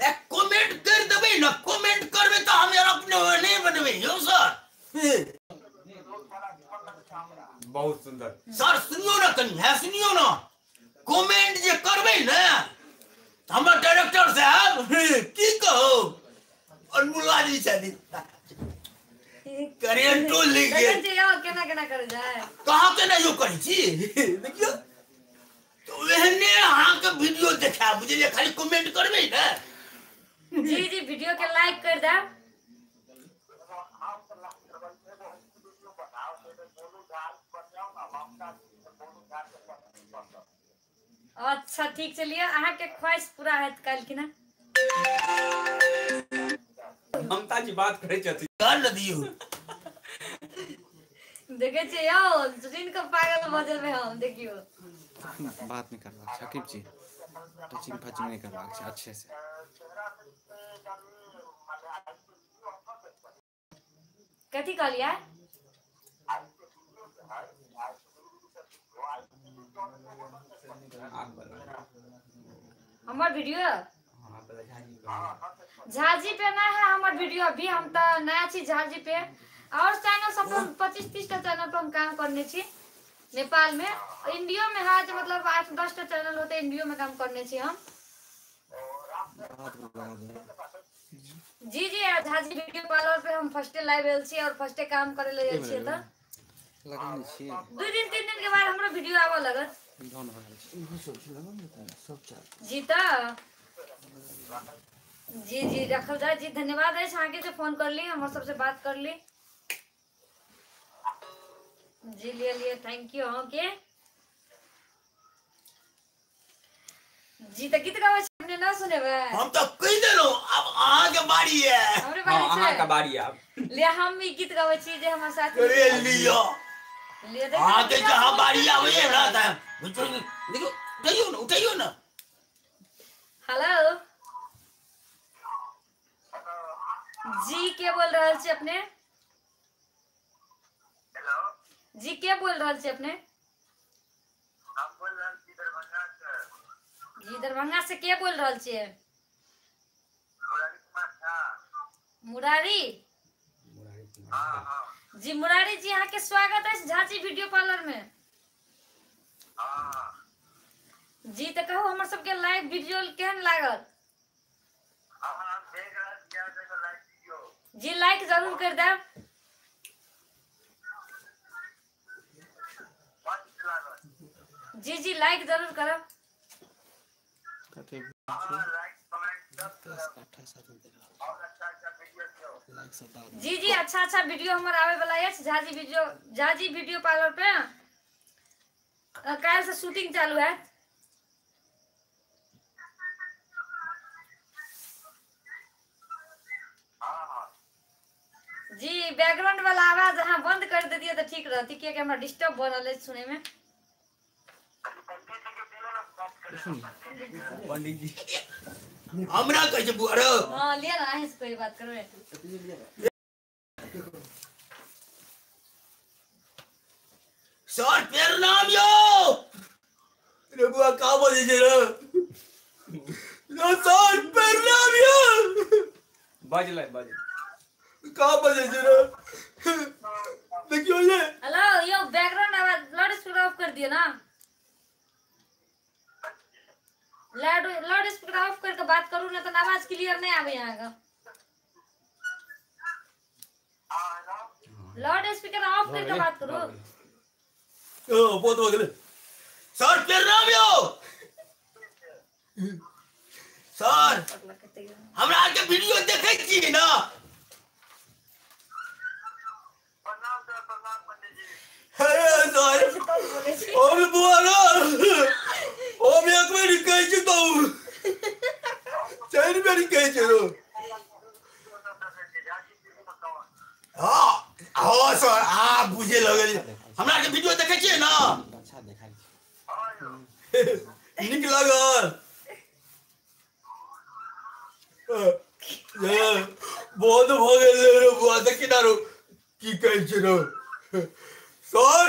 एक कमेंट कर देबे ना, कमेंट करबे तो हम यार अपने नहीं बनबे यो सर। बहुत सुंदर। सर सुनियो ना कनी है सुनियो ना कमेंट जे करबे ना हमर डायरेक्टर साहब की कहो अनमुला जी छथि करेंटो लिख देखै गेल छी यार केना केना करे जाय। कहाँ के नहीं यो करै छी देखियो तो एहने अहाँ के वीडियो देखा बुझलिए खाली कमेंट करबे ना। जी जी वीडियो के लाइक कर दे। अच्छा ठीक चलिए अहाँ के ख्वाहिश पूरा हैत कल की ना। ममता जी बात करे छथिन। कर दियो देखे छी यौ सुनील को पागल बजल में हम देखियो। बात नहीं करवा शकीब जी, टचिंग फचिंग नहीं करवा अच्छे से। कथी कहलिए? आप बताइए। हमार वीडियो हाँ पहले झाजी को। झाजी पे ना है हमार वीडियो अभी, हम तो नया छी झाजी पे। और चैनल सब 25-30 टा चैनल पे हम काम करने छी नेपाल में। इंडिया में है जो मतलब 8-10 टा चैनल होते इंडिया में काम करने छी हम। जी जी झाजी वीडियो पार्लर पे हम फर्स्ट लाइव आयल छी और फर्स्ट काम करे ले जाय छी त लगन छी 2 दिन 3 दिन के बाद हमरो वीडियो आवे लगत। डाउन हो गया जी त जी रखल जाए। जी धन्यवाद है आगे से फोन कर ली हमारे सबसे बात कर ली। जी लिए थैंक यू। ओके जी तो गीत गावे अपने ना सुने बे हम तो कह देलो अब अहाँ के बारी है। हमरे हाँ बारे अहाँ का से बारी आब ले हम ई गीत गाबै छी जे हमर साथी अरे लियो ले दे अहाँ के जहाँ बारी आवे है ना त देखो उठाइयो ना। हेलो जी के बोल रहल छी अपने हेलो जी के बोल रहल छी अपने हम बोल रहल छी दरभंगा से जी दरभंगा से के बोल रहल छियै मुरारी कुमार झा। मुरारी हाँ हाँ जी मुरारी जी अहाँ के स्वागत है झांसी वीडियो पार्लर में। हाँ जी तो कहू हमर सबके लाइव वीडियो केहन लागल। हम देख रहल छी यहाँ से लाइव वीडियो। जी लाइक जरूर कर देब। मस्त लागल। जी जी लाइक जरूर करब। कते हाँ लाइक कमेंट सब करब। 28 और अच्छा अच्छा वीडियो दियो। लाइक सब डाल जी जी अच्छा वीडियो हमर आवे वाला है झाजी वीडियो पार्लर पे काल से शूटिंग चालू है। हाँ हाँ जी बैकग्राउंड वाला आवाज अहाँ बंद कर देतिए तो ठीक रहती कि हमरा डिस्टर्ब हो रहा है सुने में। पंडित जी हमरा कैसे बुआरो हाँ लिया ना अहीं से कोई बात करबे। सर प्रणाम यो। रे बुआ का बोले जे रे सर प्रणाम यो। बजलै का बोले जे रे देखियो ये हेलो यो बैकग्राउंड आवाज लाउड स्पीकर ऑफ कर दिए ना। लाउड स्पीकर ऑफ करके बात करूँ ना तो आवाज क्लियर नहीं आवे यहाँ का। लाउड स्पीकर ऑफ करके बात करो। बहुत हो गए सर प्रणाम यो। सर हमरा के वीडियो देखे छी ना। प्रणाम सर प्रणाम पंडित जी। अरे सर और बुआरो हम एक बार कह छी तो चार बार कह छी रो। हाँ हाँ सर आप बुझे लगल हमरा के वीडियो देखे छियै ना। अच्छा देखाई नीक लागल बहुत भ गेल रे बुआ देखि ना रो की कहै छै रो सर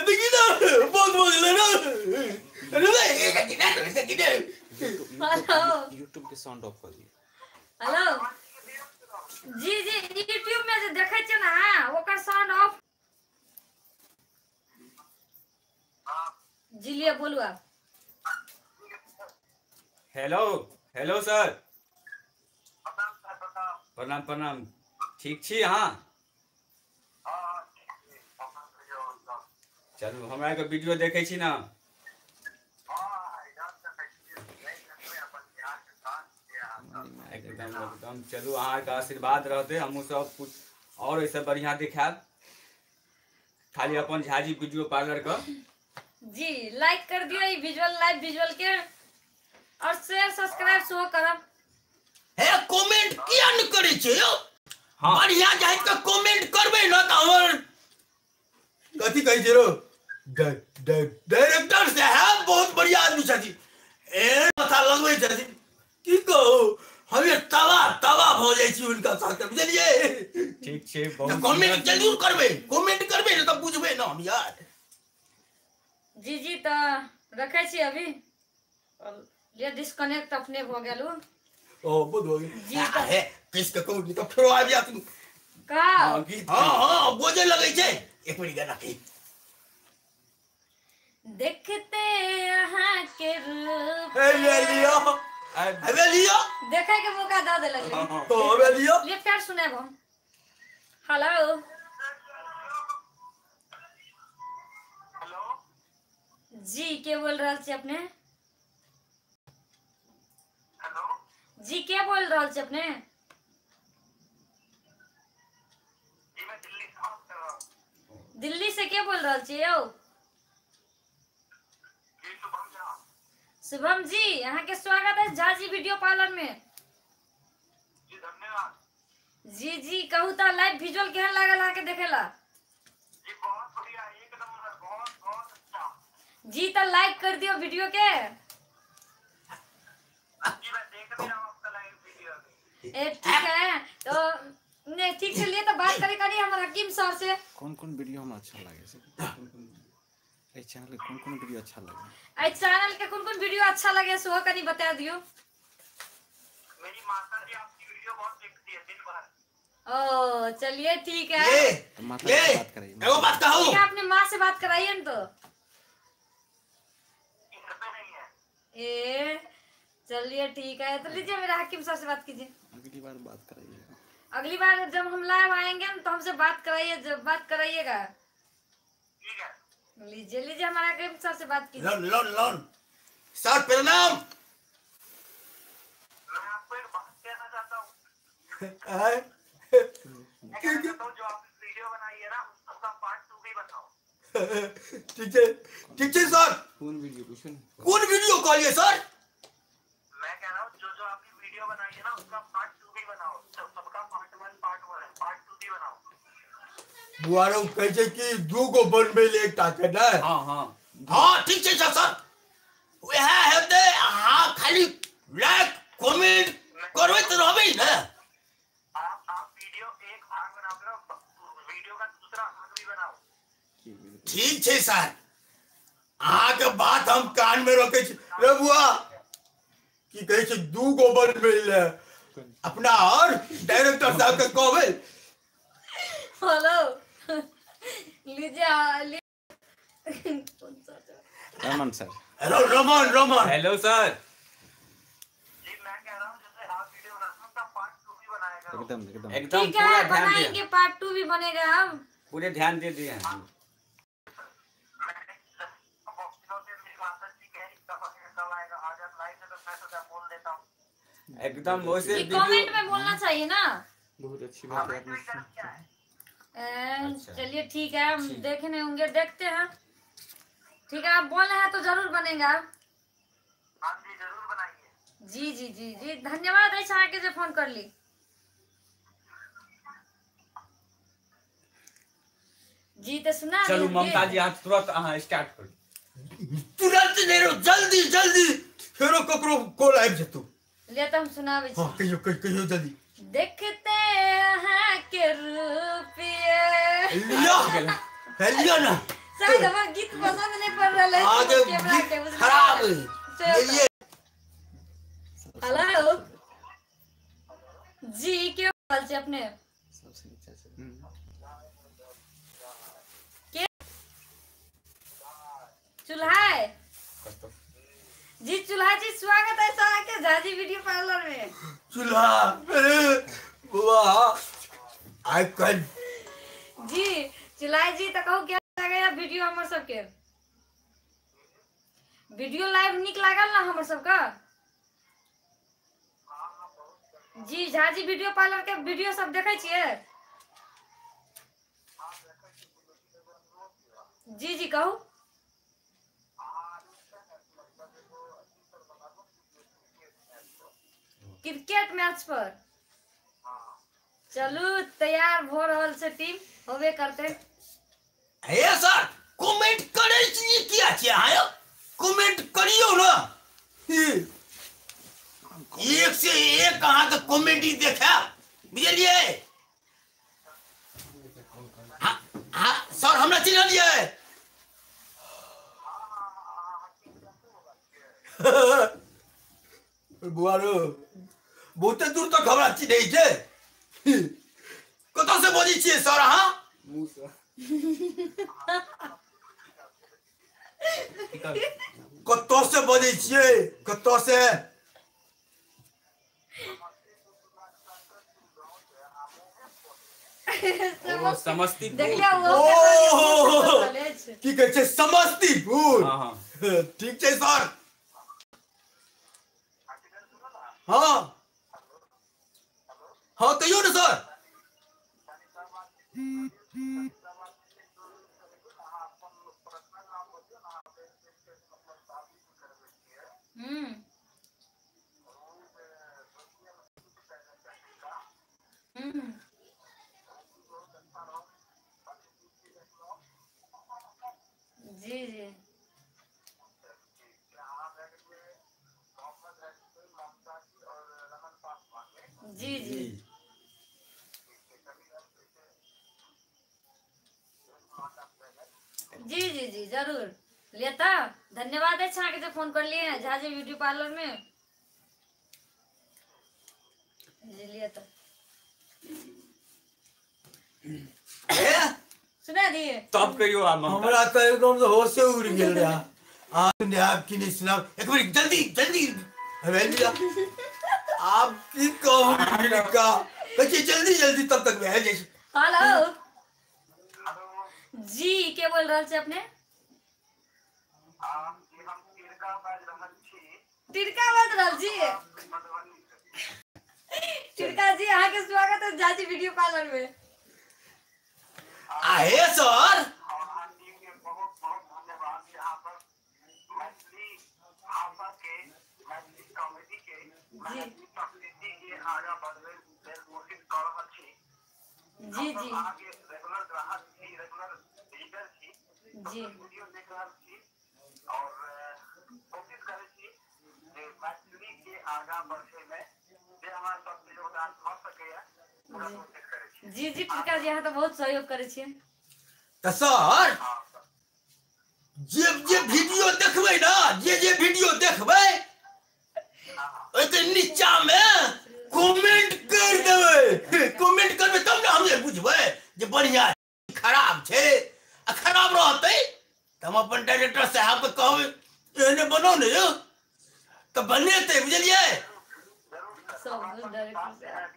देखि ना बहुत भ गेल रे देखि ना हेलो YouTube के साउंड ऑफ कर दिए। हेलो जी जी यूट्यूब में जे देखे छियै ना ओकर साउंड ऑफ। जी लिए बोलू आप। हेलो हेलो सर प्रणाम सर प्रणाम। प्रणाम प्रणाम ठीक छी अहाँ। हाँ ठीक है। प्रणाम करियो सब। चलू हमरा के वीडियो देखै छी ना। हाँ इधर से देखिए नहीं देखिए अपन बिहार के शान के आप एकदम एकदम चलू अहाँ के आशीर्वाद रहते हमहूँ सब कुछ और ऐसे बढ़िया दिखाएब। खाली अपन झाजी वीडियो पार्लर का जी लाइक कर दियो ई विजुअल लाइव विजुअल के और शेयर सब्सक्राइब सेहो करब। हे कमेंट किया न करे छै यो। हाँ बढ़िया जाहि के कमेंट करबे न त हमर कथि कहै छै रो डायरेक्टर साहब बहुत बढ़िया आदमी छथिन। ए पता लगबै छथिन की कहू हमें तवा तवा भ जाइ छी उनका साथ बुझलिए। ठीक छै बहुत कमेंट सुन्दर। जरूर करबे न त बुझबे न हम यार। जी जी तो रखे छी अभी ये डिस्कनेक्ट अपने हो गेलू। ओ बहुत हो गई जी तो हे किस के कहू त फेरो आबि जात। का हाँ गीत हां बोझे लगै छै एक मिनट गाना की देखते यहाँ के रूप ए ले लियो अबे लियो देखे के मौका दे दे लगले। तो अबे लियो ये प्यार सुने हम। हेलो हेलो जी के बोल रहल छी अपने। हेलो जी के बोल रहल छी अपने। जी मैं दिल्ली से बात कर रहा हूँ। दिल्ली से के बोल रहल छी यौ। जी शुभम झा। शुभम जी यहाँ के स्वागत है झा जी वीडियो पार्लर में। जी धन्यवाद। जी जी कहू तो लाइव विजुअल केहन लागल अहाँ के देखेला? जी बहुत बढ़िया, एक नंबर, बहुत बहुत अच्छा। जी तो लाइक कर दियो वीडियो के। जी मैं देख भी रहा हूँ आपका लाइव वीडियो अभी। ए ठीक है तो नहीं ठीक से लिए तो बात करे करी हमारे हकीम सर से। कौन कौन वीडियो हमरा अच्छा लगे से ए चैनल के कौन कौन वीडियो अच्छा लगे? आई चैनल के कौन कौन वीडियो अच्छा लगे सो कनी बता दियो। मेरी माता जी आपकी वीडियो बहुत देखती है दिन भर। ओ चलिए ठीक है। ये तो माता से बात करिए। एगो बात कहूँ, ठीक है अपने माँ से बात कराइए न तो। घर पे नहीं है। ए चलिए ठीक है तो लीजिए मेरा हकीम सर से बात कीजिए। अगली बार बात कराइएगा। अगली बार जब हम लाइव आएंगे न तो हमसे बात कराइए, जब बात कराइएगा। ठीक है। लीजिए लीजिए हमारा हकीम सर से बात कीजिए। लोन लोन लोन सर प्रणाम। मैं आपको एक बात कहना चाहता हूँ। आय, मैं कहना चाहता हूँ जो आपने वीडियो बनाई है ना उसका पार्ट 2 भी बनाओ। ठीक है सर। कौन वीडियो पूछो ना? कौन वीडियो कॉल है सर? मैं कह रहा हूँ जो जो आपने वीडियो बनाई है ना उसका पार्ट 2 भी बनाओ। सबका पार्ट 1 पार्ट 1 है, पार्ट 2 भी बनाओ। बुआरो कहै छै कि दू गो बनबै ले एकटा छै ने? हाँ हाँ हाँ ठीक छै सर। वह हेतै, अहाँ खाली लाइक कमेंट करबैत रहबै ने। आप वीडियो एक भाग बनाओ ना, वीडियो का दूसरा भाग भी बनाओ। ठीक छै सर, अहाँके बात हम कान में रखे छी। रे बुआ की कहै छै दू गो बनबै ले अपना और डायरेक्टर साहब के कहबै। हेलो लीजिए Raman sir. Hello Raman Raman. Hello sir. जी मैं कह रहा हूँ जैसे आप वीडियो बनाते हो उसका पार्ट 2 भी बनाया करो। एकदम एकदम एकदम ठीक पूरा है ध्यान बनाएंगे, दिए, पार्ट 2 भी बनेगा। हम पूरे ध्यान दे दिए हैं। मैंने बहुत दिनों से मेरी माता जी कह रही कब आएगा, आज आप लाइव है तो मैं सोचा बोल देता हूँ। एकदम वैसे ये कमेंट वीडियो में बोलना चाहिए ना। बहुत अच्छी बात है आपने। क्या है? अच्छा। चलिए ठीक है हम ठीक। देखे नहीं होंगे, देखते हैं। ठीक है आप बोल रहे हैं तो जरूर बनेगा। हाँ जी जरूर बनाइए। जी जी जी जी धन्यवाद ऐसा आके जो फोन कर ली। जी तो सुना चलू दिया ममता जी आप तुरंत अहाँ स्टार्ट करू। तुरंत नहीं रो, जल्दी जल्दी फेरो ककरो कॉल आबि जेतौ। ले तो हम सुनावे छी। हाँ कहियो जल्दी। देखते हैं के रूपिये। लिया ना। शायद हमारा गीत पसंद नहीं पड़ रहा है। आगे कैमरा गीत के उसमें- खराब है। ये हेलो जी क्यों बोल छे अपने? सबसे नीचे से चुल्हा जी, चुल्हा जी स्वागत है सर के झाजी वीडियो पार्लर में। चूल्हा अरे बुआ आई कल जी चुल्हा जी तो कहू क्या लगे वीडियो हमर सबके वीडियो लाइव निक लागल ना हमर सबका। जी झाजी वीडियो पार्लर के वीडियो सब देखे छिए? जी जी कहू। क्रिकेट मैच पर चलू तैयार हो रहल से टीम होबे करते। हे सर कमेंट करे छी किया छी अहाँ कमेंट करियो ना। एक से एक अहाँ के कॉमेडी देखा बुझलिए। हाँ हाँ सर हमरा चिन्हलिए। बुआरो बहुते दूर तक हमरा चिन्है छै। कतऽ से बजै छियै सर अहाँ? कतऽ से बजै छियै? कतऽ से? ओ समस्तीपुर। देखिए वो ओ कॉलेज की कहै छै समस्तीपुर। हाँ हाँ ठीक छै सर। हाँ हाँ कहियो ने सर। जी जी जी जी जी जी जी जरूर लेता। धन्यवाद है छा के जो फोन कर लिए हैं झाजी ब्यूटी पार्लर में। जी लेता सुना दिए। तब कहियो आ ममता। हमरा तो एकदम से होशे उड़ गेल रहा। आपने आपकी नहीं सुना। एक मिनट जल्दी जल्दी हवेल दिया। आप की कहूँ का कहिए जल्दी जल्दी तब तक मैं जैसे। हेलो जी के बोल रहा छे अपने? तिरका बात रहा जी। तिरका जी यहाँ के स्वागत है झाजी वीडियो पार्लर में। आहे सर जी जी जी जी जी तिरका जी यहाँ तो बहुत सहयोग करे छियै। तो सर जे वीडियो देखबै ना जे वीडियो देखबै ओके नीचा में कमेंट कर देबै। कमेंट करबै तब ना हम बुझबै जे बढ़िया खराब छे। आ खराब रहतै त हम अपन डायरेक्टर साहब के कहबै एने बनाओ ने यौ तो बनेतै बुझलियै। सब कुछ डायरेक्टर साहब।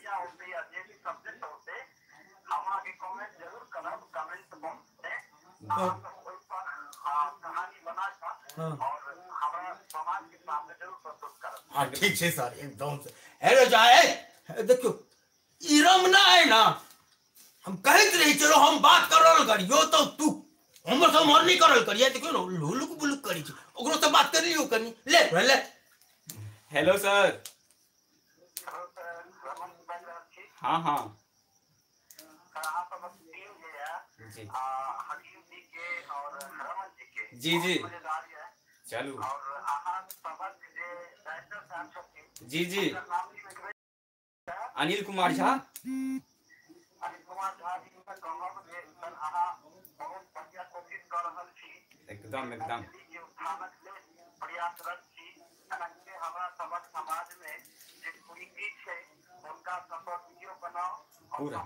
हाँ ठीक है सर एकदम से हेलो जाए देखो इरम ना है ना हम कहते रही चलो हम बात कर रहा करियो तो तू हम से हमर नहीं करल करिए देखो ना लुलुक बुलुक करी छी ओकरो से बात करी लियो कनी ले हेलो सर। हाँ हाँ जी जी जी चलू जी जी अनिल कुमार झा। एकदम एकदम पूरा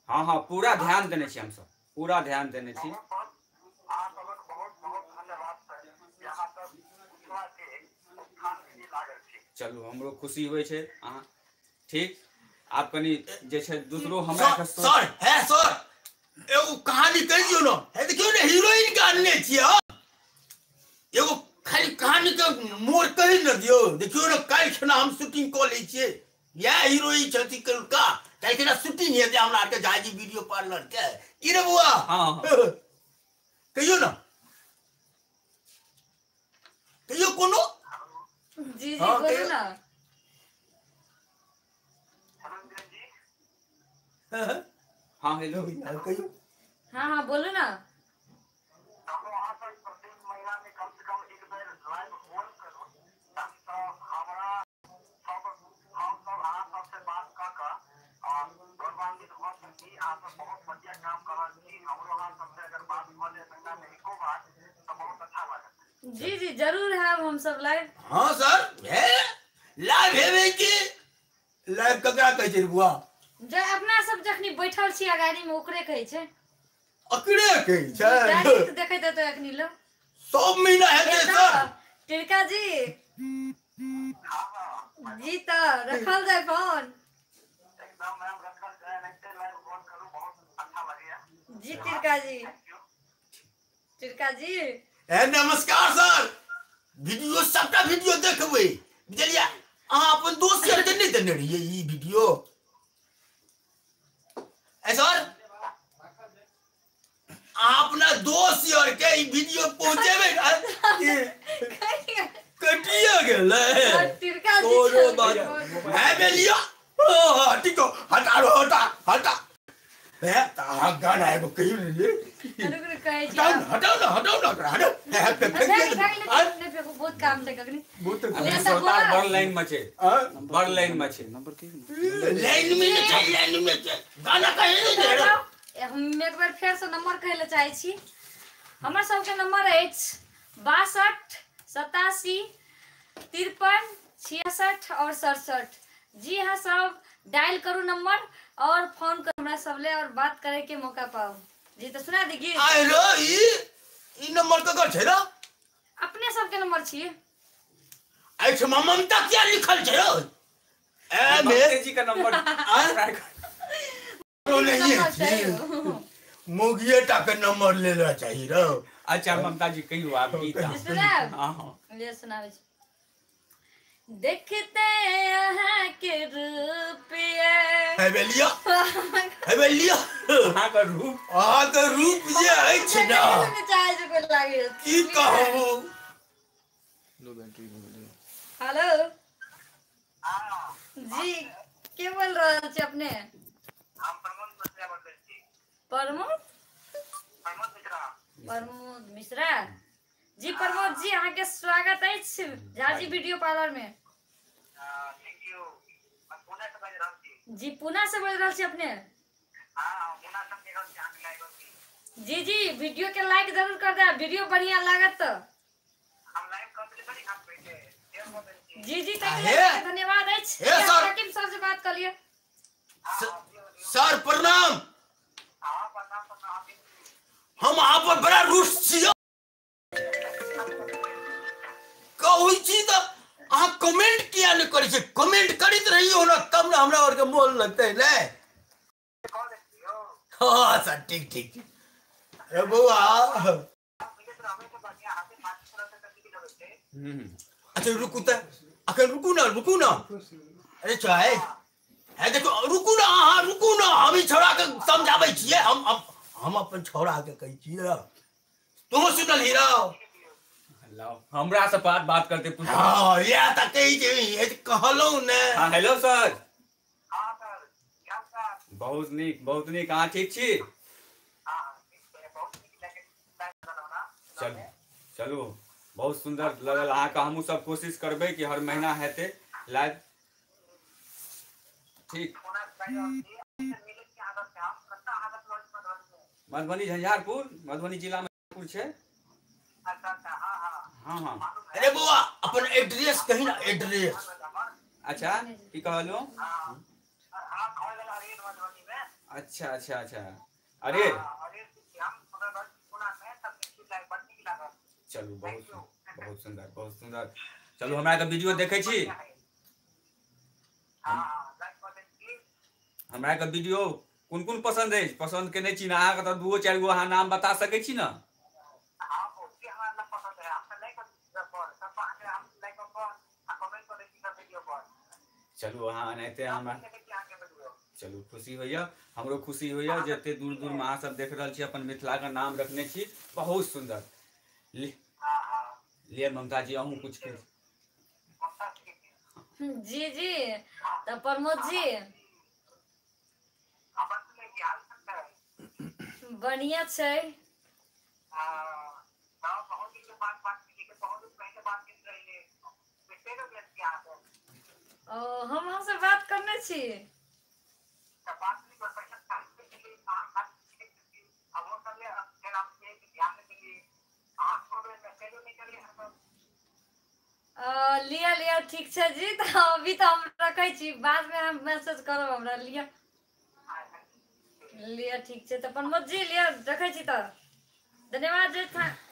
हाँ हाँ पूरा ध्यान देने छी हम सब पूरा ध्यान देने छी। चलू हमरो खुशी होय छै अहाँ ठीक। आप कनी जे छै दूसरो हमरा के सर है सर एगो कहानी कह दियो ना है देखियो ना हीरोइन के आनने छियै एगो खाली कहानी के मोड़ कहि न दियो देखियो ना काल खना हम शूटिंग क लै छियै या हीरोइन छथि कलका काल खना शूटिंग है हमरा के झाजी वीडियो पार्लर के ई रे बुआ। हाँ कहियो ना कहियो कोनो जी जी हाँ, बोलो ना। हाँ हेलो कहियो हाँ हाँ बोलो ना। जी जी जरूर है हम सब लाइव। हाँ सर है लाइव हेबे की लाइव ककरा कहै छै बुआ जे अपना सब जखनी बैठल छी गाड़ी में ओकरे कहै छै। अकरे कहै छै डायरेक्ट देखै त अखनी लो सब महीना हेतै सर। तिरका जी जी त रखल जाय फोन। जी तिरका जी नमस्कार सर वीडियो सबटा वीडियो देखबै बुझलियै अहाँ अपन दोस्त यार के नहीं देने रहिए ई वीडियो ए सर अहाँ अपना दोस्त यार के ई वीडियो पहुंचेबै कटिया गेलै तिरका जी कोनो बात है बेलिया ठीक हो हटा रो हटा गाना है कहीं नहीं रुक रुक कहे छी हटाओ ना बहुत काम छै कखनी बहुत ले सब श्रोता बोला। बड़ लाइन में छे बड़ लाइन में छे नंबर के लाइन में गाना कहीं नहीं दे रहा हम एक बार फेर से नंबर कहै ले चाहे छी हमर सबके नंबर अछि 62 87 53 66 और 67। जी हाँ सब डायल करू नंबर और फोन करू हमरा सब ले और बात करे के मौका पाओ। जी तो सुना दी गीत आए रो ई नंबर ककर छै रो अपने सबके नंबर छिए। ऐसे ममता क्या लिखल छै रो ए ममता जी का नंबर रो नहीं नंबर है चाहिए। मोगिए टा के नंबर ले ला चाहिए रो अच्छा ममता जी कहियो आप गीत सुनाब हाँ ले सुनावे छी। देखते यहाँ के रूपिया है बेलिया कहाँ का रूप आ तो रूप जे अछि ना चाहे जो कोई लागे की कहू लो बैटरी हो गई हेलो जी के बोल रहल छी अपने हम प्रमोद मिश्रा बोल रहे छी। प्रमोद प्रमोद मिश्रा जी प्रमोद जी अहाँ के स्वागत अछि झाजी वीडियो पार्लर में। थैंक यू हम पुणे से बाजि रहल छी। जी पुणे से बोल रहल छी अपने पुणे से देख रहल छी अहाँ के लाइव होती जी वीडियो के लाइक जरूर कर दे वीडियो बढ़िया लागत तो हम लाइव कंप्लीट करी आप बैठे शेयर कर दें छी। जी आहे। धन्यवाद अछि हे, सर। हकीम सर से बात कर लिए। सर प्रणाम हां पता हम अहाँ पर बड़ा रुष्ट छियै कहै छी तऽ अहाँ कमेंट किया नहीं करै छी कमेंट करैत रहियो ना तब ना हमरा और के मोन लगतै ने कॉल देती हो हाँ सर ठीक अरे बउआ मुझे तो हमें तो बढ़िया हाथे मार कर करके की जरूरत है। अच्छा रुकू ना अरे चाहे है देखो रुकू ना हम ही छोड़ा के समझाबै छियै हम अपन छोड़ा के कहै छियै तुम सुनल हीरा लाओ हमरा से बात करते पूछ हाँ या त कही जे ये कहलौ ने हाँ हेलो सर हां सर क्या सर बहुत नीक अहाँ ठीक छी हां ठीक है बहुत ठीक लगे टाइम लगाना चलू बहुत सुंदर लगल अहाँ का हमहूँ सब कोशिश करबै कि हर महीना हेतै लाइव ठीक पुणे से बाजि रहल छी मिले की आदत है हम कत्ता आदत लॉन्च कर रहल छी। मधुबनी झंझारपुर मधुबनी जिला में छै अच्छा हां हाँ अरे बुआ अपन एड्रेस कही ना एड्रेस अच्छा की कहलो हां कॉल लगा रही है मधुबनी में अच्छा अरे अरे हम पुणे में सब कुछ लाइव बढ़ती की लागत चलू बहुत सुंदर चलू हमरा के वीडियो देखै छी हां लाइव कर देंगे हमरा के वीडियो कोन पसंद अछि पसंद के नहीं छी ना अहाँ के तो दूगो चारि गो अहाँ नाम बता सकै छी ना हां बहुत हमारा पसंद है आपका लाइक पर सब आके हम लाइक पर कमेंट कर देंगे वीडियो पर चलू अहाँ एनाहिते हमरा देखिए आगे वीडियो चलू खुशी होइया हमरो खुशी होइया जते दूर में अहाँ सब देख रहल छी अपन मिथिला का नाम रखने छी बहुत सुंदर हां लिए ममता जी अहूँ कुछ कह जी तो प्रमोद जी अपन से क्या हाल सकता है बढ़िया छै बहुत दिन के बाद बात की के बहुत दिन पहले बात की रही है कितने लोग लड़के आते हैं हम हमसे बात करने छी तब बात नहीं कर पैसा खाने के लिए अब वो सब ले फिर आप ये ध्यान देंगे आपको मैसेज नहीं करिए हम लिया ठीक छै जी तो अभी तो हम रखै छी बाद में हम मैसेज करब हमरा लिया ठीक छै तो प्रमोद जी लिया रखै छी तो धन्यवाद जे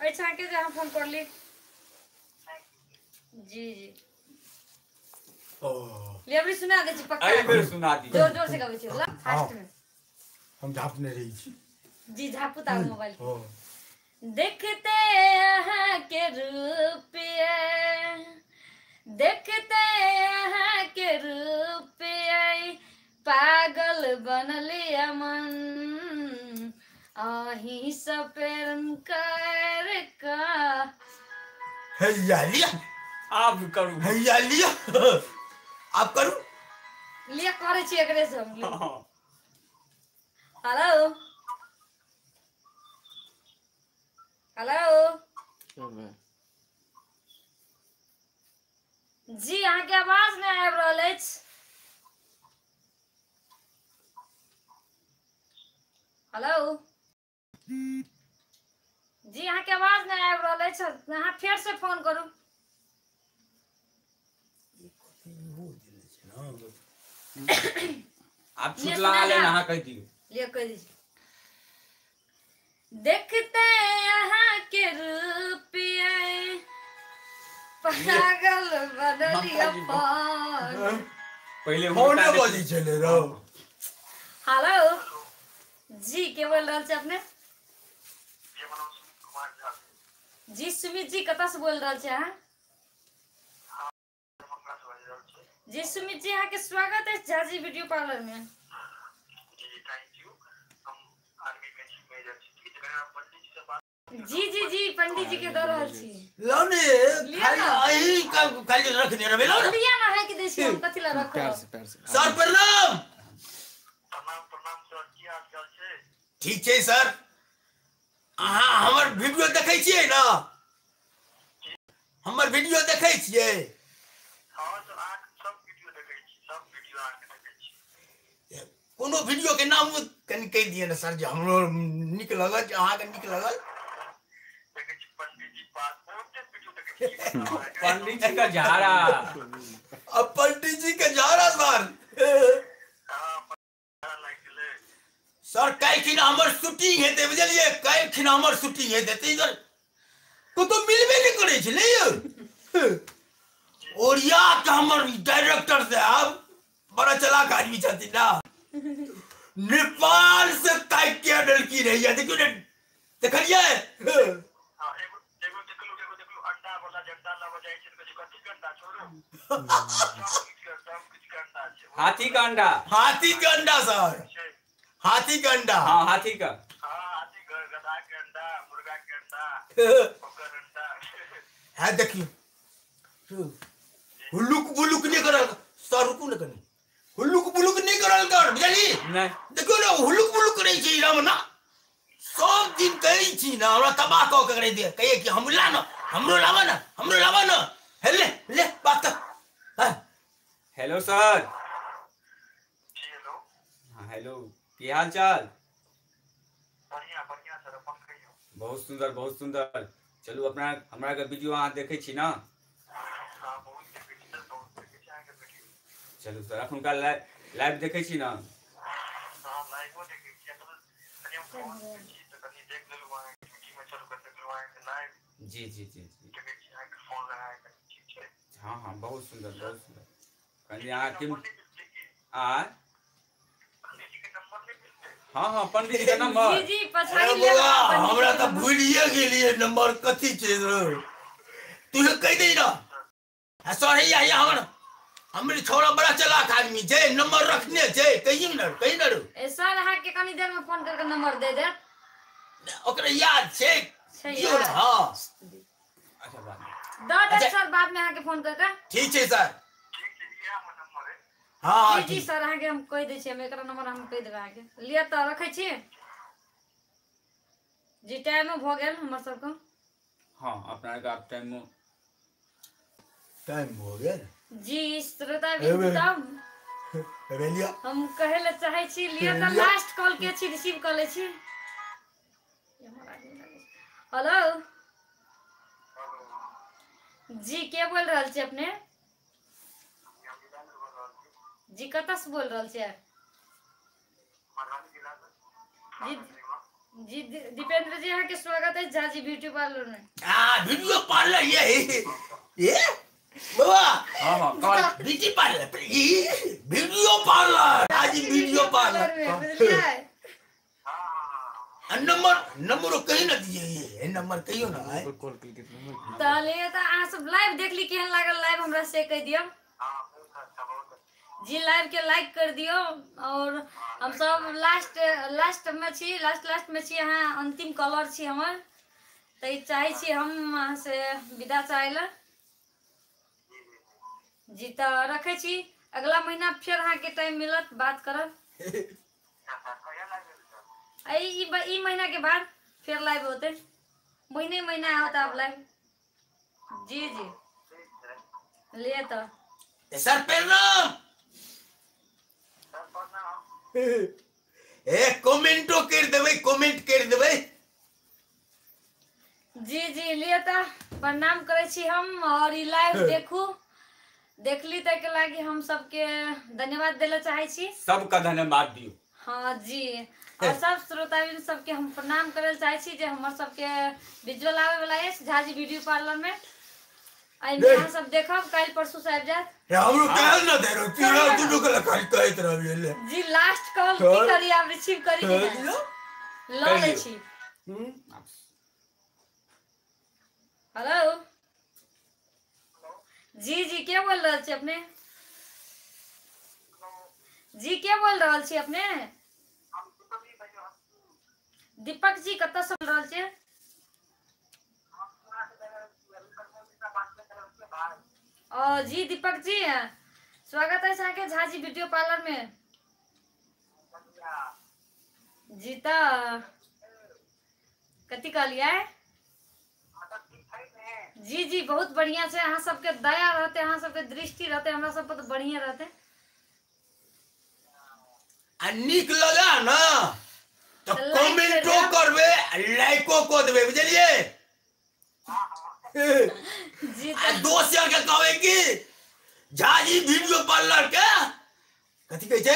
अच्छा के जे हम फोन करली जी लिया भी सुना दे छी पक्का एहि बेर सुना दी जोर से गाबै छी फास्ट में हम झापने रही छी जी झापू ता मोबाइल ओ देखते यहाँ के रूपिया देखते यहाँ के रूपिया पागल बनलिया मन आही सपेरन कर का हैया लिया आप करू हैया लिया आप करूं लिए करे छी एकरे से हम हाँ। हेलो हेलो जी अहाँ के आवाज नहीं आबि रहल अछि। हेलो जी अहाँ के आवाज नहीं आबि रहल अछि, अहाँ फेर से फोन करू। आप छूट ये लगा सुना लेना, है। हाँ कह दियो। लिए कह दीजिए। देखते यहाँ के रुपये पागल बदलिया पान। पहले कौन उनका देखिए। बजी चले रहो? हेलो जी के बोल रहे थे अपने? ये मनोज कुमार झा जी सुमित जी कतऽ से बोल रहे थे अहाँ? दरभंगा से बाजि रहल छी। जी सुमित जी अहाँ के स्वागत है झाजी ब्यूटी पार्लर में। जी थैंक यू। हम आर्मी में छी, मेजर छी। ठीक है, आप पंडित जी से बात जी पंडित जी के दऽ रहल छी। लाने खाली आई का खाली रख दे रहे लो। लिया ना है कि दै छी हम कथि ला प्यार रखब। से प्यार से सर प्रणाम। प्रणाम सर, की हाल चाल छै? ठीक है सर। अहाँ हमर वीडियो देखै छियै ना? हमर वीडियो देखै छियै? हाँ सर, अहाँके सब वीडियो देखै छी, सब वीडियो अहाँके देखै छी। कोनो वीडियो के नाम कनि कहि दिए ना सर, जे हमरो नीक लागल, जे अहाँके नीक लागल। देखै छी पंडित जी पास बहुते वीडियो देखै छी। पंडित जी का झाड़ा। अब पंडित जी के झाड़ा सर। हाँ, पता लागि गेलै। सर काल्हिखिन हमर शूटिंग हेतै, बुझलियै? काल्हिखिन हमर शूटिंग हेतै, तऽ इधर कतौ मिलबे नहीं करै छै ने यौ। ओरिया के हमर डायरेक्टर साहब बड़ा चालाक आदमी छथिन ना, नेपाल से काट के लड़की रही है, देखियो ने, देखलिए? हाँ, एगो देखलू अंडा वाला झंडा लगा जाइ छै, कहै छै कथी के अंडा छोड़ू। सब किछ के अंडा छै। हाथी का अंडा। हाथी के अंडा सर, छै। हाथी के अंडा। हाँ हाथी का। हाँ, हाथी के, गधा के अंडा, मुर्गा के अंडा, ओकर अंडा। है देखियो, हुल्लुक बुल्लुक नहीं करल सर, रुकू ना कनी, हुल्लुक बुल्लुक नहीं करल कर, बुझली? नहीं देखियो ना हुल्लुक बुल्लुक करै छै रामना। सब दिन कहै छी ना, हमरा तबाह कऽ के करै दे, कहिए कि हम ला ना, हमरो लावा ना, हमरो लावा ना। हे ले ले बात कर। हाँ, हेलो सर। जी हेलो। हाँ हेलो, की हाल चाल? बढ़िया बढ़िया सर, अपन कहियो। बहुत सुंदर बहुत सुंदर। चलू अपना हमरा के वीडियो अहाँ देखै छी ना? हाँ, बहुत देखै छी सर, बहुत देखै छी अहाँके वीडियो। चलू सर एखुनका लाइव देखै छी ना? हाँ, लाइवो देखै छी। कनी हम फोन पे छी तऽ कनी देख लेलहुँ अहाँके ड्यूटी में चलू, कनी देखलहुँ अहाँके लाइव। जी देखै छी अहाँके फोन लगाए कनी ठीक छै। हाँ हाँ बहुत सुंदर बहुत सुंदर। कनी अहाँ किम नंबर नहीं मिलतै की? आ पंडित जी के नंबर नहीं मिलतै? हाँ पंडित जी का नंबर। जी अरे पछाड़ी बौआ हमरा तऽ भूलिए गेलिए नंबर कथी छै रे, तू कह दे ना। हाँ सर हैया हमर हमर छोरा बड़ा चालाक आदमी छै, नंबर रखने छै, कहियो ना कहि ना रे। सर अहाँ के कनी देर में फोन करके नंबर दे दे। ओकरा याद छै, छै दियौ ना। याद। हाँ अच्छा बात दऽ दे अच्छा। सर बाद में अहाँ के फोन करके। ठीक छै सर। ठीक छै, इएह हमर नंबर है। हाँ हाँ जी ठीक। सर अहाँ के हम कह दै छियै, एकरा नंबर हम कह देबै अहाँ के। लिअ तऽ रखै छी। जी टाइमो भऽ गेल हमर सबके। हाँ अपना का टाइम टाइम हो गेल। जी श्रोता एबे। बिंदु रेलिया हम कहे ले चाहे छी, लिअ तऽ लिअ। लास्ट कॉल के छी, रिसीव कर ले छी। हेलो जी के बोल रहल छी अपने? हम विधान बोल रहल छी, जी कतऽ से बोल रहल छियै? मधुबनी जिला से। जी दीपेंद्र जी अहाँ के स्वागत है झाजी ब्यूटी पार्लर में। हाँ वीडियो पार्लर ये बाबा। हाँ हाँ call beauty parlour video parlour आज वीडियो पार्लर। में बुझलिए? नंबर कहीं ना दिए, ये नंबर कहियो ना है। कॉल करके ताले तो अहाँ सब लाइव देख ली केहन लागल, लाइव हमरा से कह दियो। हाँ, बहुत अच्छा, बहुत अच्छा। जी लाइव के लाइक कर दियो। और हम सब लास्ट में छी, लास्ट में छी, अहाँ अंतिम कॉलर छी हमर, तो चाहे छी हम अहाँ से विदा चाहे ला। जी तो रखे छी। अगला महीना फिर अहाँ के टाइम मिलत बात करब। ई महीना के बाद फिर लाइव होते, महीना होता अब लाइव। जी लिए तो सर प्रणाम। कमेंटो कर देबै, कमेंट कर देबै। जी लिए तो प्रणाम करे छी हम। और ई लाइव देखली तै के लागी हम सबके धन्यवाद देले चाहे छी। सबका धन्यवाद दियो। हाँ जी, और सब श्रोताबिन सबके हम प्रणाम करे चाहे छी जे हमर सबके विजुअल आवे वाला है झाजी वीडियो पार्लर में। आई में अहाँ सब देखब कल परसों से आबि जात। हमरो कहल न दे रहो तीरा दुनु के लखाई कहत रहबे। जी लास्ट कॉल की करी आप रिसीव करी कि ना लो ले छी। हेलो जी क्या बोल रहल छी अपने? जी क्या बोल रहल छी अपने? दीपक जी कतऽ से बोल रहल छी? जी दीपक जी स्वागत है अहाँके झाजी वीडियो पार्लर में। जी तो कथी कहलिए? जी बहुत बढ़िया से अहाँ सबके दया रहते, अहाँ सबके दृष्टि रहते, हमरा सब पर तो बढ़िया रहते। निक लगा ना तो कमेंटो करबे, लाइको को देबे, बुझलिए? जी आ दोस्त के कहबे कि झाजी वीडियो पार्लर के कथी कहै छै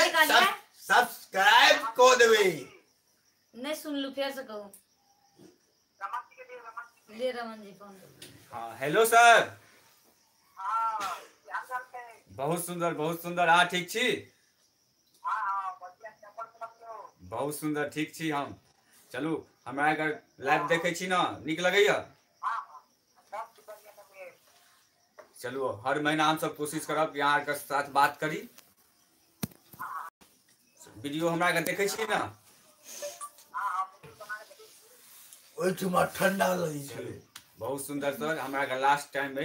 सब्सक्राइब को देबे। नहीं सुनलू, फिर से कहू। ले रमन जी फोन। हाँ हेलो सर। बहुत सुंदर। हाँ ठीक छी? बहुत सुंदर ठीक छी हम। चलू हमरा अगर लाइव देखे छी ना निक लगैया। चलू हर महीना हम सब कोशिश करब कि अहाँ के साथ बात करी। वीडियो हमरा के देखे छी ना? ओइ ठुमा ठंडा लगी छै। बहुत सुंदर सर, हमरा के लास्ट टाइम है।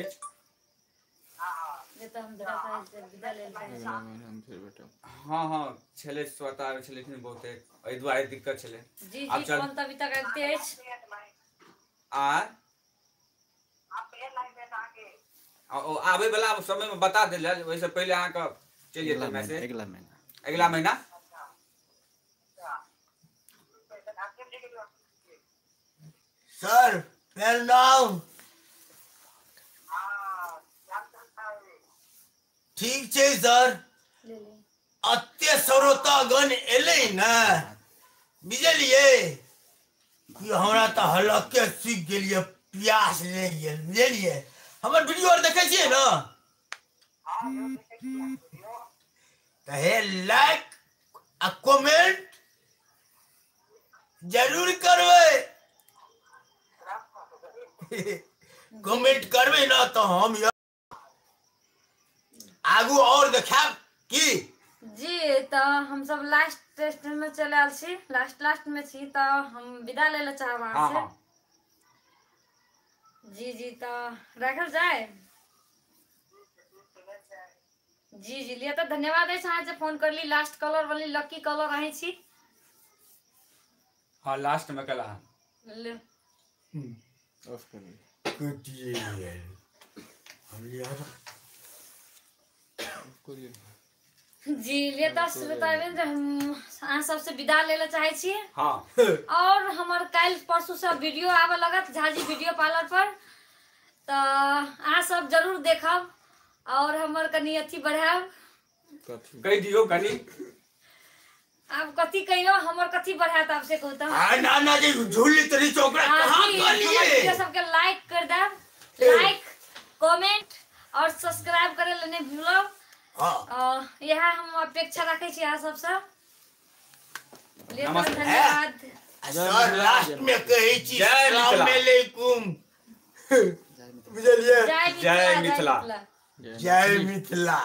ये तो हम धरा से विदा ले लेते हम फिर बेटा हाँ छले स्वता आवे छले लेकिन बहुत एहि दुआरे दिक्कत छले। जी अब चल फोन तभी तक आते हैं। आवे वाला समय में बता देल जाए, वैसे पहले अहाँ का चलिए तो मैसेज अगला महीना। सर प्रणाम। ठीक छै सर। ले ले अत्ते श्रोतागण एले ना, बुझलिए कि हमरा तो हलके सीख गेलिए, प्यास ले गेल, बुझलिए? हमर वीडियो और देखे छिए ना? कहे लाइक आ कमेंट जरूर करबे। कमेंट करबे ना तो हम आगू और देखाब की। जी तो हम सब लास्ट टेस्ट में चले आल छी, लास्ट में छी तो हम विदा ले ले चाहब अहाँ से। हाँ जी तो रखल जाए। जी लिए तो धन्यवाद है अहाँ जे फोन करली। लास्ट कॉलर वाली लकी कॉलर अहीं छी। हाँ लास्ट में कला ले ऑफ कर ली। जी लिए तो श्रोताबिन हम अहाँ सबसे विदा ले ले चाहे छी। हाँ और हमार कल परसों से वीडियो आवे लगत झाजी वीडियो पार्लर पर, तो अहाँ सब जरूर देखब और हमर कनी अथी बढ़ाब। कह दियो कनी। आप कथी कहियो हमर कथी बढ़ात आपसे कहू तो? ना जी झूली तरी चोकरा कहां गलिए। वीडियो सबके लाइक कर देब, लाइक कमेंट और सब्सक्राइब करे ले नहीं भूलब। हां यह हम अपेक्षा रखे छी अहाँ सबसे। नमस्कार। धन्यवाद। सर लास्ट में कहै छी जय मिथिला। अस्सलाम वालेकुम। बुझलिए? जय मिथिला। मिथिला। जय मिथिला।